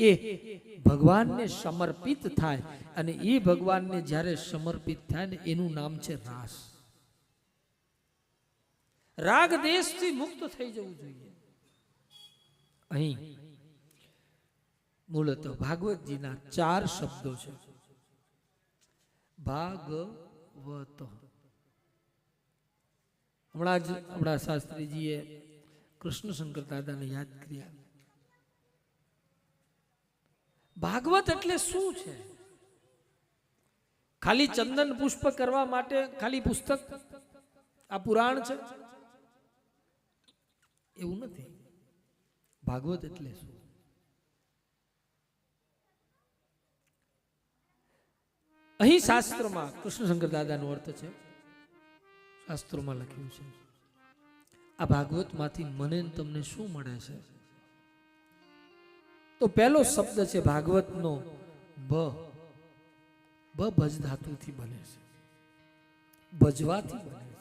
એ ભગવાનને સમર્પિત થાય, અને એ ભગવાનને જ્યારે સમર્પિત થાય ને એનું નામ છે રાસ. રાગ દેશથી મુક્ત થઈ જવું જોઈએ. અહીં મૂળતઃ ભાગવતજીના 4 શબ્દો છે. ભાગવત. હમણાં જ આપણા શાસ્ત્રીજીએ કૃષ્ણ શંકર દાદાને યાદ કર્યા. ભાગવત એટલે શું છે? ખાલી ચંદન પુષ્પ કરવા માટે ખાલી પુસ્તક, આ પુરાણ છે એવું નથી. ભાગવત એટલે શું? અહીં શાસ્ત્રમાં કૃષ્ણ શંકર દાદાનો અર્થ છે, શાસ્ત્રોમાં લખ્યું છે આ ભાગવતમાંથી મને ને તમને શું મળે છે? તો પહેલો શબ્દ છે ભાગવતનો બ. બ ભજ ધાતુથી બને છે, ભજવાથી બને છે.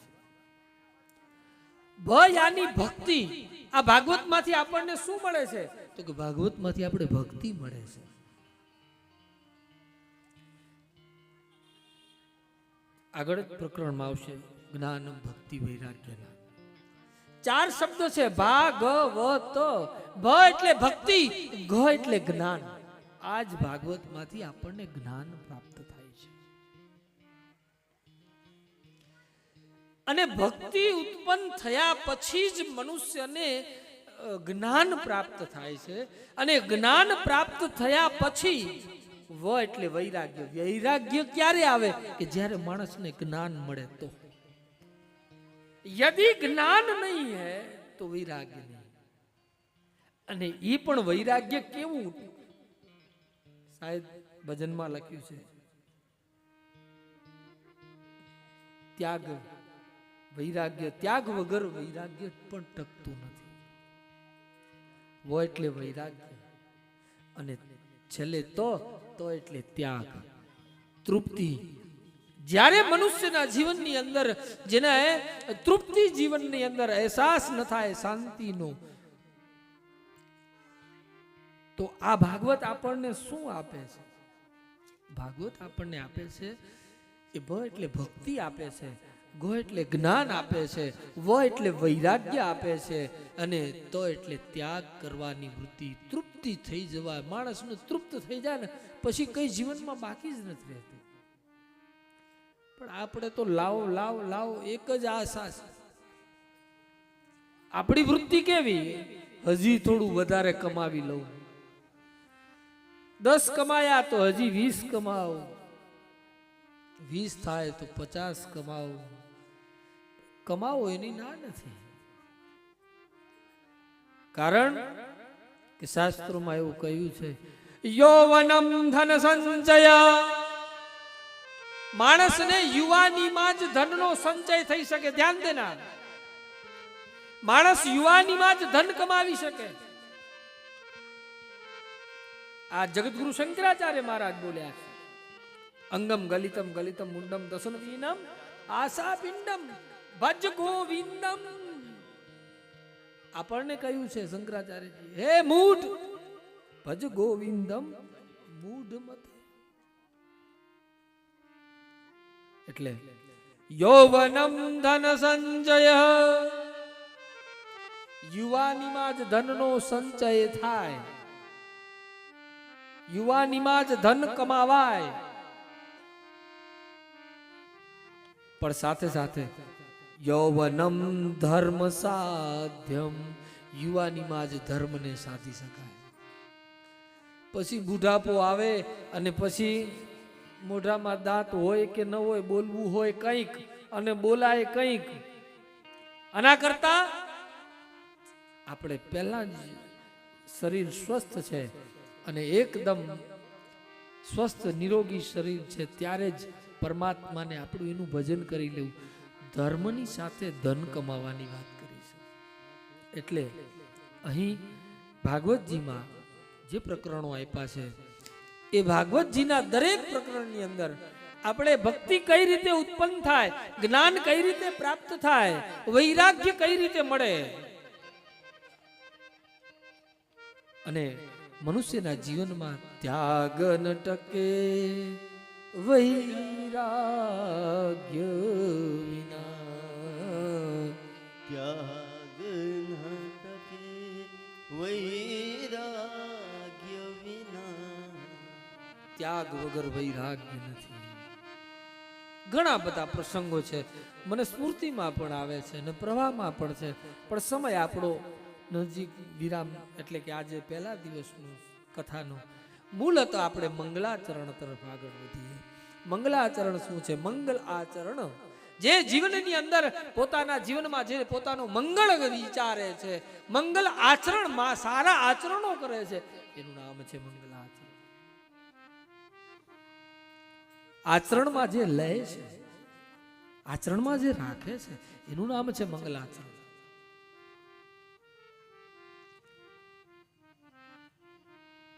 ભ યાની ભક્તિ. આ ભાગવતમાંથી આપણને શું મળે છે? તો કે ભાગવતમાંથી આપણે ભક્તિ મળે છે. આગળ પ્રકરણમાં આવશે જ્ઞાન, ભક્તિ, વૈરાગ્યના 4 શબ્દ છે. ભાગવત. ભ એટલે ભક્તિ, ઘ એટલે જ્ઞાન. આ જ ભાગવતમાંથી આપણને જ્ઞાન પ્રાપ્ત થાય છે. અને ભક્તિ ઉત્પન્ન થયા પછી જ મનુષ્યને જ્ઞાન પ્રાપ્ત થાય છે. અને જ્ઞાન પ્રાપ્ત થયા પછી વ એટલે વૈરાગ્ય. વૈરાગ્ય ક્યારે આવે? કે જ્યારે માણસને જ્ઞાન મળે તો. यदि ज्ञान नहीं है तो वैराग्य नहीं. અને એ પણ વૈરાગ્ય કેવું? શાયદ ભજનમાં લખ્યું છે ત્યાગ. વૈરાગ્ય, ત્યાગ વગર વૈરાગ્ય પણ ટકતું નથી. વ એટલે વૈરાગ્ય, અને છેલ્લે તો એટલે ત્યાગ, તૃપ્તિ. જ્યારે મનુષ્યના જીવનની અંદર જેને તૃપ્તિ જીવનની અંદર અહેસાસ ન થાય શાંતિનો, તો આ ભાગવત આપણને શું આપે છે? ભાગવત આપણને આપે છે એ ભ એટલે ભક્તિ આપે છે, ગ એટલે જ્ઞાન આપે છે, વ એટલે વૈરાગ્ય આપે છે, અને તો એટલે ત્યાગ કરવાની વૃત્તિ. તૃપ્તિ થઈ જવાય, માણસનું તૃપ્ત થઈ જાય ને પછી કઈ જીવનમાં બાકી જ નથી રહેતું. પણ આપણે તો લાવ લાવ લાવ એક જ આશા છે. આપણી વૃત્તિ કેવી? હજી થોડું વધારે કમાવી લઉં, 10 કમાયા તો હજી 20 કમાવું, 20 થાય તો 50 કમાવું. કમાવો એની ના નથી, કારણ કે શાસ્ત્રોમાં એવું કહ્યું છે યૌવનમ ધન સંચય. માણસને યુવાનીમાં જ ધનનો સંચય થઈ શકે. ધ્યાન દેના, માણસ યુવાનીમાં જ ધન કમાવી શકે. આ જગતગુરુ શંકરાચાર્ય મહારાજ બોલ્યા છે, અંગમ ગલિતમ ગલિતમ મુંડમ દસન વીનમ આશા પિંડમ ભજ ગોવિંદમ. આપણને કહ્યું છે શંકરાચાર્યજી, હે મૂઢ ભજ ગોવિંદમ મૂઢ મત. એટલે યૌવનમ ધન સંચય, યુવાનીમાં જ ધનનો સંચય થાય, યુવાનીમાં જ ધન કમાવાય. પણ સાથે સાથે યૌવનમ ધર્મ સાધ્યમ, યુવાનીમાં જ ધર્મને સાધી શકાય. પછી બુઢાપો આવે અને પછી મોઢામાં દાંત હોય કે ન હોય, બોલવું હોય કંઈક અને બોલાય કંઈક. આના કરતા આપણે પહેલા જ શરીર સ્વસ્થ છે અને એકદમ સ્વસ્થ નિરોગી શરીર છે ત્યારે જ પરમાત્માને આપણું એનું ભજન કરી લેવું. ધર્મની સાથે ધન કમાવાની વાત કરી છે. એટલે અહીં ભાગવતજીમાં જે પ્રકરણો આપ્યા છે એ ભાગવતજીના દરેક પ્રકરણની અંદર આપણે ભક્તિ કઈ રીતે ઉત્પન્ન થાય, જ્ઞાન કઈ રીતે પ્રાપ્ત થાય, વૈરાગ્ય કઈ રીતે મળે, અને મનુષ્યના જીવનમાં ત્યાગ ન ટકે વૈરાગ્ય વિના, ત્યાગ ન ટકે વૈરાગ્ય વિના, ત્યાગ વગર વૈરાગ્ય નથી. ઘણા બધા પ્રસંગો છે, મને સ્મૃતિમાં પણ આવે છે અને પ્રવાહમાં પણ છે, પણ સમય આપણો નજીક વિરામ, એટલે કે આજે પહેલા દિવસનું કથાનો મૂળ હતો. આપણે મંગલાચરણ તરફ આગળ વધીએ. મંગલાચરણ શું છે? મંગલ આચરણ જે જીવનની અંદર પોતાના જીવનમાં જે પોતાનો મંગળ વિચારે છે, મંગલ આચરણમાં સારા આચરણો કરે છે, એનું નામ છે મંગલાચરણ. આચરણમાં જે લે છે, આચરણમાં જે રાખે છે, એનું નામ છે મંગલાચરણ.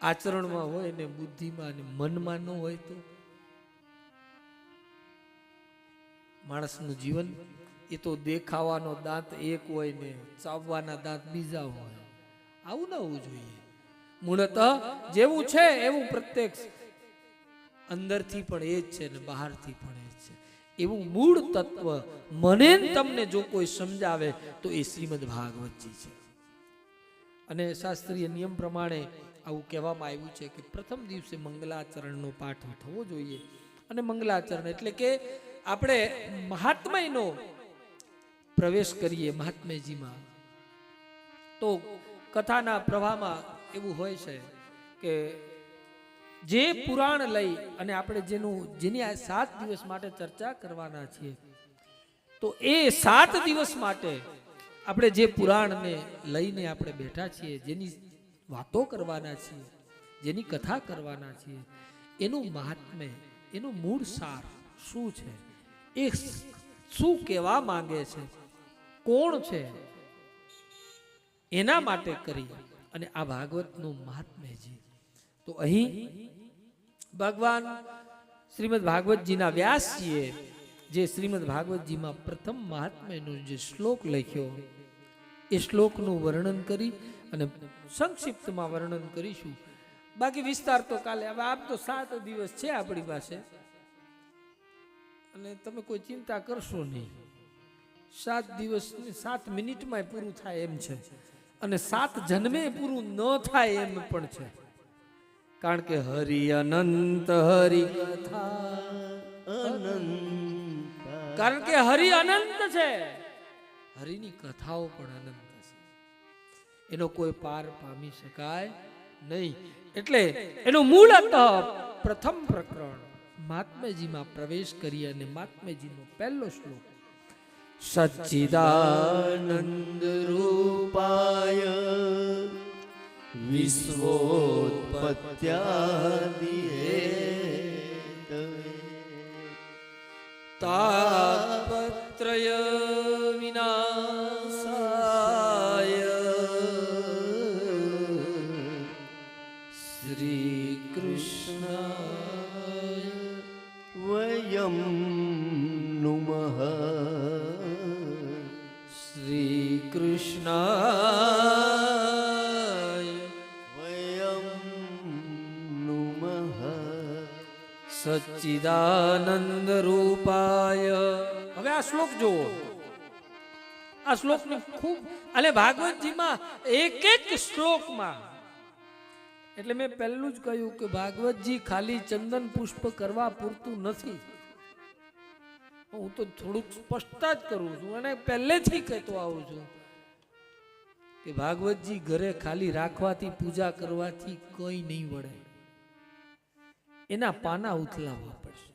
આચરણમાં હોય ને બુદ્ધિમાં ને મનમાં ન હોય તો માણસનું જીવન એ તો દેખાવાનો દાંત એક હોય ને ચાવવાના દાંત બીજા હોય. આવું ના હોવું જોઈએ. મૂળતઃ જેવું છે એવું પ્રત્યક્ષ અંદરથી પણ એ જ છે ને બહારથી પણ એ જ છે. એવું મૂળ તત્વ મને તમને જો કોઈ સમજાવે તો એ શ્રીમદ ભાગવતજી છે. અને શાસ્ત્રીય નિયમ પ્રમાણે આવું કહેવામાં આવ્યું છે કે પ્રથમ દિવસે મંગલાચરણનો પાઠ થવો જોઈએ. અને મંગલાચરણ એટલે કે આપણે મહાત્મયનો પ્રવેશ કરીએ મહાત્મયજીમાં, તો કથાના પ્રવાહમાં એવું હોય છે કે જે પુરાણ લઈ અને આપણે જેની આ 7 દિવસ માટે ચર્ચા કરવાના છીએ, તો એ 7 દિવસ માટે આપણે જે પુરાણને લઈને આપણે બેઠા છીએ, જેની વાતો કરવાના છીએ, જેની કથા કરવાના છીએ, એનું મહાત્મ્ય, એનું મૂળ સાર શું છે, એ શું કહેવા માંગે છે, કોણ છે, એના માટે કરી અને આ ભાગવતનું મહાત્મ્ય છે. તો અહીં ભગવાન શ્રીમદ ભાગવતજીના વ્યાસજીએ જે શ્રીમદ ભાગવતજીમાં પ્રથમ મહાત્મ્યનો જે શ્લોક લખ્યો, એ શ્લોકનું વર્ણન કરી અને સંક્ષિપ્તમાં વર્ણન કરીશું. બાકી વિસ્તાર તો કાલે. હવે આમ તો 7 દિવસ છે આપણી પાસે, અને તમે કોઈ ચિંતા કરશો નહીં. 7 દિવસ 7 મિનિટમાં પૂરું થાય એમ છે, અને 7 જન્મે પૂરું ન થાય એમ પણ છે. કારણ કે હરિ અનંત હરિ કથા અનંત, કારણ કે હરિ અનંત છે, હરિની કથાઓ પણ અનંત છે, એનો કોઈ પાર પામી શકાય નહીં. એટલે એનું મૂળતઃ પ્રથમ પ્રકરણ મહાત્મ્યજીમાં પ્રવેશ કરી અને મહાત્મ્યજીનો પહેલો શ્લોક સચ્ચિદાનંદ રૂપાય વિશ્વોત્પત્યાદિ હેતવે તાપત્રય વિનાશાય શ્રી કૃષ્ણાય વયમ નુમઃ શ્રી કૃષ્ણાય વયમ નુમઃ સચ્ચિદાનંદ રૂપાય. હવે આ શ્લોક જુઓ. આ શ્લોકને ખૂબ, અને ભાગવતજીમાં એક એક શ્લોકમાં, એટલે મેં પહેલું જ કહ્યું કે ભાગવતજી ખાલી ચંદન પુષ્પ કરવા પૂરતું નથી. હું તો થોડુંક સ્પષ્ટતા જ કરું છું અને પહેલેથી કહેતો આવું છું કે ભાગવતજી ઘરે ખાલી રાખવાથી, પૂજા કરવાથી કોઈ નહીં વળે. એના પાના ઉથલાવવા પડશે,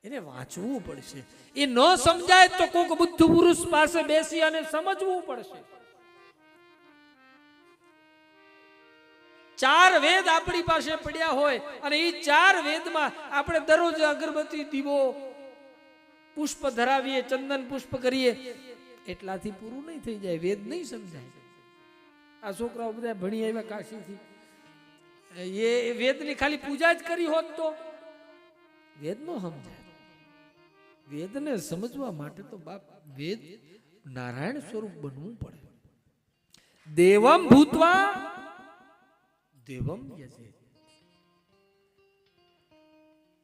એને વાંચવું પડશે. એ ન સમજાય તો કોઈક બુદ્ધ પુરુષ પાસે બેસી અને સમજવું પડશે. 4 વેદ આપણી પાસે પડ્યા હોય અને એ 4 વેદમાં આપણે દરરોજ અગરબત્તી, દીવો, પુષ્પ ધરાવીએ, ચંદન પુષ્પ કરીએ, એટલાથી પૂરું નહીં થઈ જાય. વેદ નહીં સમજાય. આ છોકરાઓ બધા ભણી આવ્યા કાશીથી, એ વેદની ખાલી પૂજા જ કરી હોત તો વેદ નો સમજાય. વેદને સમજવા માટે તો બાપ વેદ નારાયણ સ્વરૂપ બનવું પડે. દેવમ ભૂતવા દેવમ યજેત.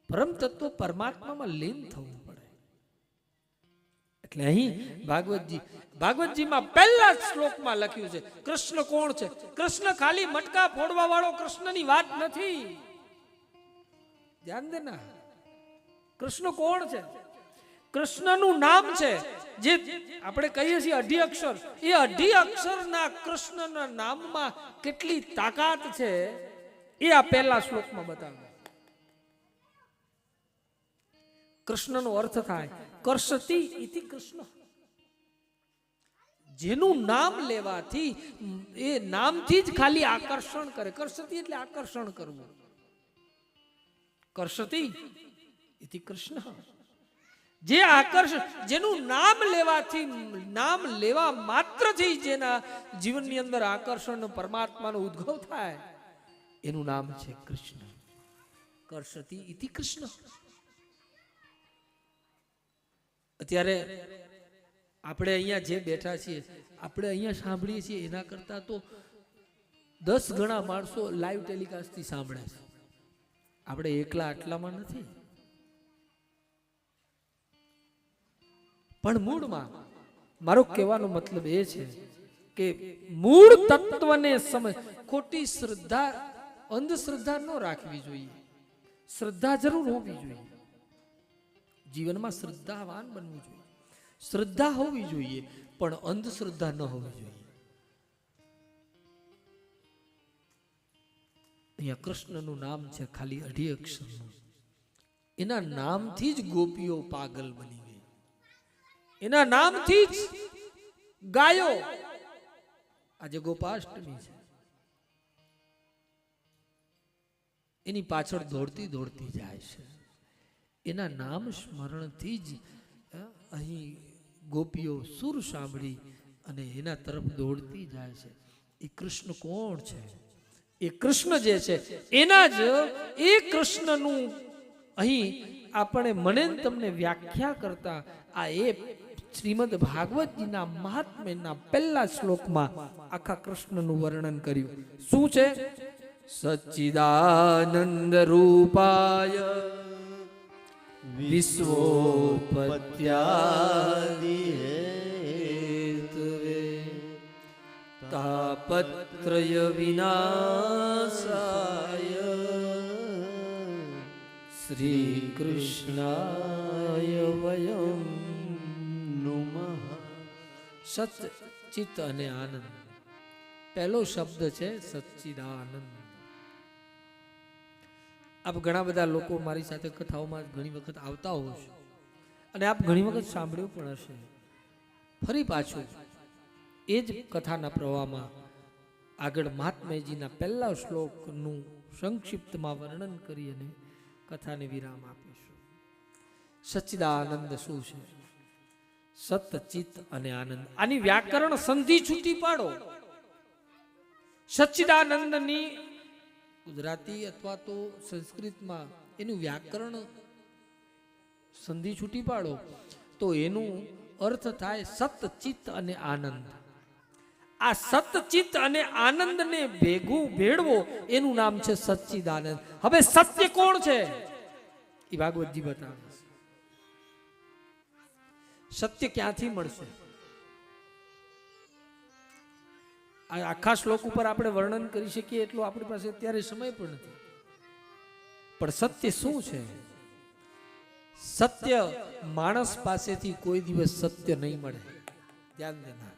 પરમ તત્વ પરમાત્મામાં લીન થવું પડે. એટલે અહીં ભાગવતજીમાં પહેલા શ્લોકમાં લખ્યું છે કૃષ્ણ કોણ છે. કૃષ્ણ ખાલી મટકા ફોડવા વાળો કૃષ્ણની વાત નથી. ધ્યાન દેના, કૃષ્ણ કોણ છે? કૃષ્ણનું નામ છે જે આપણે કહીએ છીએ 18 અક્ષર. એ 18 અક્ષરના કૃષ્ણના નામમાં કેટલી તાકાત છે એ આ પહેલા શ્લોકમાં બતાવે. કૃષ્ણનો અર્થ થાય કર્ષતિ ઇતિ કૃષ્ણ. જેનું નામ લેવાથી એ નામથી જ ખાલી આકર્ષણ કરે. કર્ષતિ એટલે આકર્ષણ કરવું. કર્ષતિ ઇતિ કૃષ્ણ. જે આકર્ષણ, જેનું નામ લેવાથી, નામ લેવા માત્રથી જેના જીવનની અંદર આકર્ષણ પરમાત્માનો ઉદ્ભવ થાય એનું નામ છે કૃષ્ણ. કર્ષતિ ઇતિ કૃષ્ણ. અત્યારે આપણે અહીંયા જે બેઠા છીએ, આપણે અહીંયા સાંભળીએ છીએ એના કરતા તો 10 ગણા માણસો લાઈવ ટેલિકાસ્ટથી સાંભળે છે. આપણે એકલા આટલામાં નથી. પણ મૂળમાં મારો કહેવાનો મતલબ એ છે કે મૂળ તત્વને સમજ. ખોટી શ્રદ્ધા, અંધશ્રદ્ધા ન રાખવી જોઈએ. શ્રદ્ધા જરૂર હોવી જોઈએ. જીવનમાં શ્રદ્ધાવાન બનવું જોઈએ. શ્રદ્ધા હોવી જોઈએ પણ અંધશ્રદ્ધા ન હોવી જોઈએ. અહીંયા કૃષ્ણનું નામ છે ખાલી 18 અક્ષરનું. એના નામથી જ ગોપીઓ પાગલ બની ગઈ. એના નામથી જ ગાયો, આજે ગોપાષ્ટમી છે, એની પાછળ દોડતી દોડતી જાય છે. એના નામ સ્મરણથી જ અહીં ગોપીઓ સુર સાંભળી અને એના તરફ દોડતી જાય છે. એ કૃષ્ણ કોણ છે? એ કૃષ્ણ જે છે એના જ એ કૃષ્ણનું અહીં આપણે મને તમને વ્યાખ્યા કરતા આ એ શ્રીમદ ભાગવતજીના મહાત્મ્યના પહેલા શ્લોકમાં આખા કૃષ્ણનું વર્ણન કર્યું. શું છે? સચ્ચિદાનંદ રૂપાય વિશ્વોપત્યાદિ હેતવે તાપત્રય વિનાશાય શ્રી કૃષ્ણાય વયમ નુમઃ. સત, ચિત્ત અને આનંદ. પહેલો શબ્દ છે સચ્ચિદાનંદ. આપ ઘણા બધા લોકો મારી સાથે કથાઓમાં ઘણી વખત આવતા હો છો અને આપ ઘણી વખત સાંભળ્યું પણ હશે. ફરી પાછું એ જ કથાના પ્રવાહમાં આગળ મહાત્માજીના પહેલા શ્લોકનું સંક્ષિપ્તમાં વર્ણન કરી અને કથાને વિરામ આપીશું. સચ્ચિદાનંદ શું છે? સત, ચિત્ત અને આનંદ. આની વ્યાકરણ સંધિ છૂટી પાડો. સચ્ચિદાનંદની ગુજરાતી અથવા તો સંસ્કૃતમાં એનું વ્યાકરણ સંધિ છૂટી પાડો તો એનું અર્થ થાય સત, ચિત્ત અને આનંદ. આ સત, ચિત્ત અને આનંદને ભેગું ભેળવો એનું નામ છે સચ્ચિદાનંદ. હવે સત્ય કોણ છે એ ભાગવતજી બતાવે છે. સત્ય ક્યાંથી મળશે? આ આખા શ્લોક ઉપર આપણે વર્ણન કરી શકીએ એટલું આપણી પાસે અત્યારે સમય પણ નથી. પણ સત્ય શું છે? સત્ય માણસ પાસેથી કોઈ દિવસ સત્ય નહીં મળે. ધ્યાન દેના.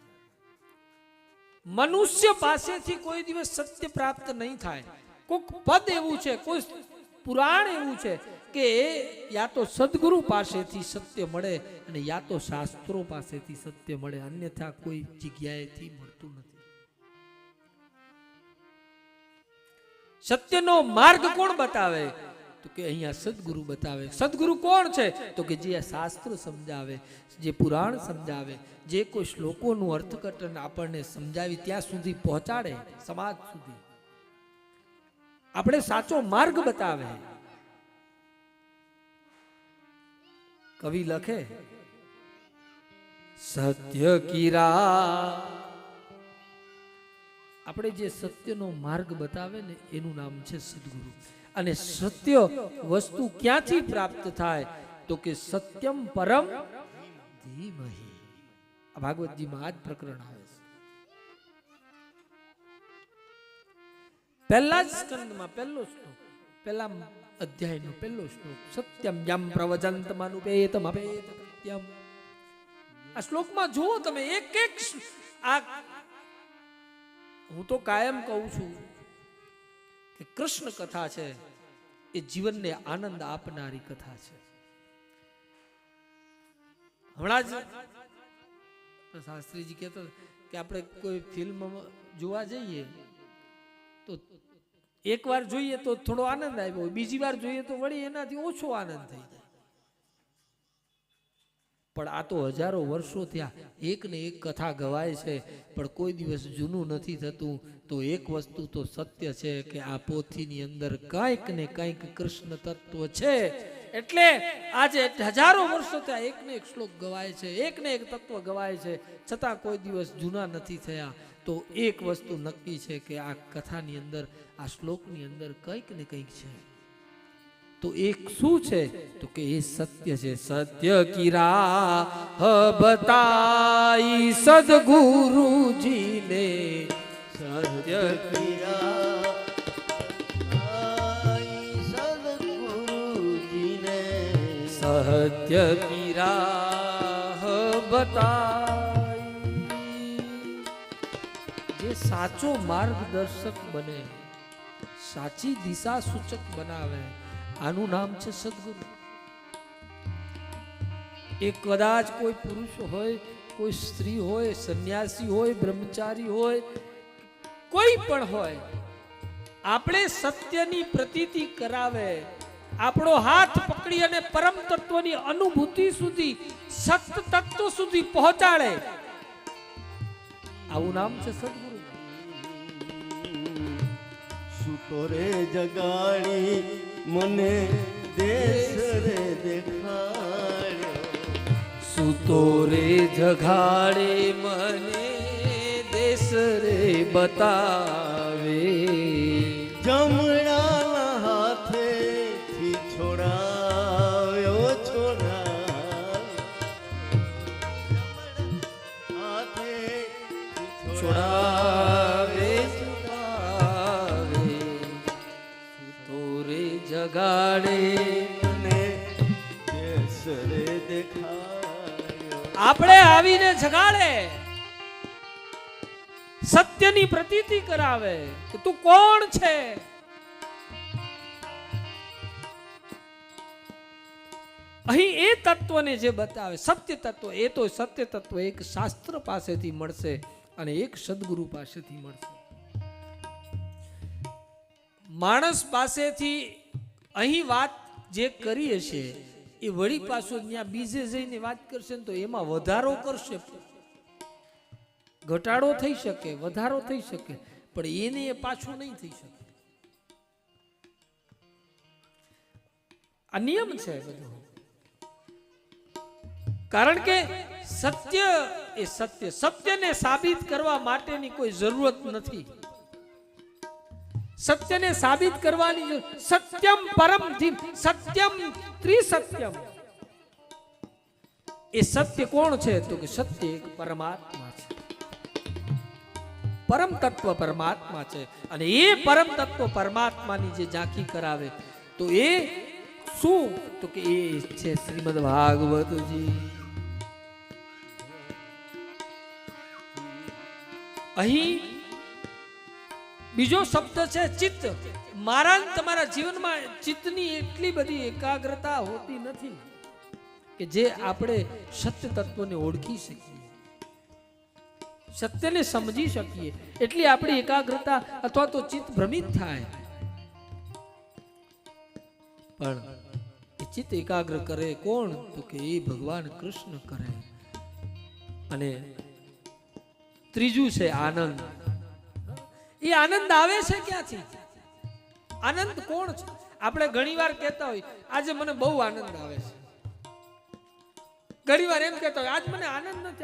મનુષ્ય પાસેથી કોઈ દિવસ સત્ય પ્રાપ્ત નહીં થાય. કોઈક પદ એવું છે, કોઈ પુરાણ એવું છે કે યા તો સદગુરુ પાસેથી સત્ય મળે અને યા તો શાસ્ત્રો પાસેથી સત્ય મળે, અન્યથા કોઈ જગ્યાએથી મળતું નથી. સત્યનો માર્ગ કોણ બતાવે? તો કે અહીંયા સદગુરુ બતાવે. સદગુરુ કોણ છે? તો કે જે શાસ્ત્રો સમજાવે, જે પુરાણ સમજાવે, જે કોઈ શ્લોકોનું અર્થઘટન આપણને સમજાવી ત્યાં સુધી પહોંચાડે, સમાજ સુધી આપણે સાચો માર્ગ બતાવે. કવિ લખે સત્ય કીરા. આપણે જે સત્યનો માર્ગ બતાવે ને એનું નામ છે સદગુરુ. અને સત્ય વસ્તુ ક્યાંથી પ્રાપ્ત થાય તો કે સત્યમ પરમ ધીમહિ. આ ભાગવતજીમાં આ જ પ્રકરણ આવે છે. પહેલા જ સ્કંદમાં પહેલો શ્લોક, પહેલા અધ્યાયનો પહેલો શ્લોક, સત્યમ યમ પ્રવચંતમનુપેતમ અપેત કૃત્યમ. આ શ્લોકમાં જુઓ તમે એક એક આ હું તો કાયમ કહું છું કે કૃષ્ણ કથા છે એ જીવનને આનંદ આપનારી કથા છે. હમણાં જ શાસ્ત્રીજી કહેતો કે આપણે કોઈ ફિલ્મ જોવા જઈએ તો એક વાર જોઈએ તો થોડો આનંદ આવ્યો, બીજી વાર જોઈએ તો વળી એનાથી ઓછો આનંદ થઈ જાય. પણ આ તો હજારો વર્ષો થયા એક ને એક કથા ગવાય છે પણ કોઈ દિવસ જૂનું નથી થતું. તો એક વસ્તુ તો સત્ય છે કે આ પોથીની અંદર કંઈક ને કંઈક કૃષ્ણ તત્વ છે. એટલે આજે હજારો વર્ષો થયા એક ને એક શ્લોક ગવાય છે, એક ને એક તત્વ ગવાય છે, છતાં કોઈ દિવસ જૂના નથી થયા. તો એક વસ્તુ નક્કી છે કે આ કથાની અંદર, આ શ્લોકની અંદર કંઈક ને કંઈક છે. તો એક શું છે તો કે એ સત્ય છે. સત્ય કિરા બતાઈ સદગુરુજીને, સત્ય સદગુરુજીને, સત્ય કિરા બતાઈ. જે સાચો માર્ગદર્શક બને, સાચી દિશા સૂચક બનાવે, આનું નામ છે સદગુરુ. એ કદાચ કોઈ પુરુષ હોય, કોઈ સ્ત્રી હોય, સંન્યાસી હોય, બ્રહ્મચારી હોય, કોઈ પણ હોય, આપણે સત્યની પ્રતીતિ કરાવે, આપણો હાથ પકડી અને પરમ તત્વની અનુભૂતિ સુધી, સત તત્વ સુધી પહોંચાડે, આવું નામ છે સદગુરુ. સુતો રે જગાડી મને દેશ રે દેખાડ્યો, સૂતો રે જગાડે મને દેશ રે બતાવે, જમણાના હાથેથી છોડાવ્યો, છોડાવ્યો, છોડાવે છોડાવે, સૂતો રે જગાડે મને દેશ રે દેખાડ્યો. આપણે આવીને જગાડે, સત્યની પ્રતીતિ કરાવે કે તું કોણ છે. અહીં એ તત્વને જે બતાવે સત્ય તત્વ, એ તો સત્ય તત્વ એક શાસ્ત્ર પાસેથી મળશે અને એક સદગુરુ પાસેથી મળશે. માણસ પાસેથી અહીં વાત જે કરી હશે એ વળી પાછો ત્યાં બીજે જઈને વાત કરશે ને તો એમાં વધારો કરશે, ઘટાડો થઈ શકે, વધારો થઈ શકે, પણ એને એ પાછું નહીં થઈ શકે. આ નિયમ છે બધો. કારણ કે સત્ય એ સત્ય, સત્યને સાબિત કરવા માટેની કોઈ જરૂરત નથી. સત્યને સાબિત કરવાની સત્યમ પરમ ધીમ, સત્યમ ત્રિસત્યમ. એ સત્ય કોણ છે તો કે સત્ય એક પરમાત્મા છે, પરમ તત્વ પરમાત્મા છે. અને એ પરમ તત્વ પરમાત્માની જે ઝાંખી કરાવે તો એ શું તો કે એ છે શ્રીમદ ભાગવતજી. અહીં બીજો શબ્દ છે ચિત્ત. મારા તમારા જીવનમાં ચિત્તની એટલી બધી એકાગ્રતા હોતી નથી કે જે આપણે સત્ય તત્વને ઓળખી શકીએ, સત્યને સમજી શકીએ. એટલી આપણી એકાગ્રતા અથવા તો ચિત્ત ભ્રમિત થાય. પણ એ ચિત્ત એકાગ્ર કરે કોણ તો કે એ ભગવાન કૃષ્ણ કરે. અને ત્રીજું છે આનંદ. એ આનંદ આવે છે ક્યાંથી? આનંદ કોણ છે? આપણે ઘણીવાર કહેતા હોય આજે મને બહુ આનંદ આવે છે, ઘણીવાર એમ કહેતા હોય આજ મને આનંદ નથી.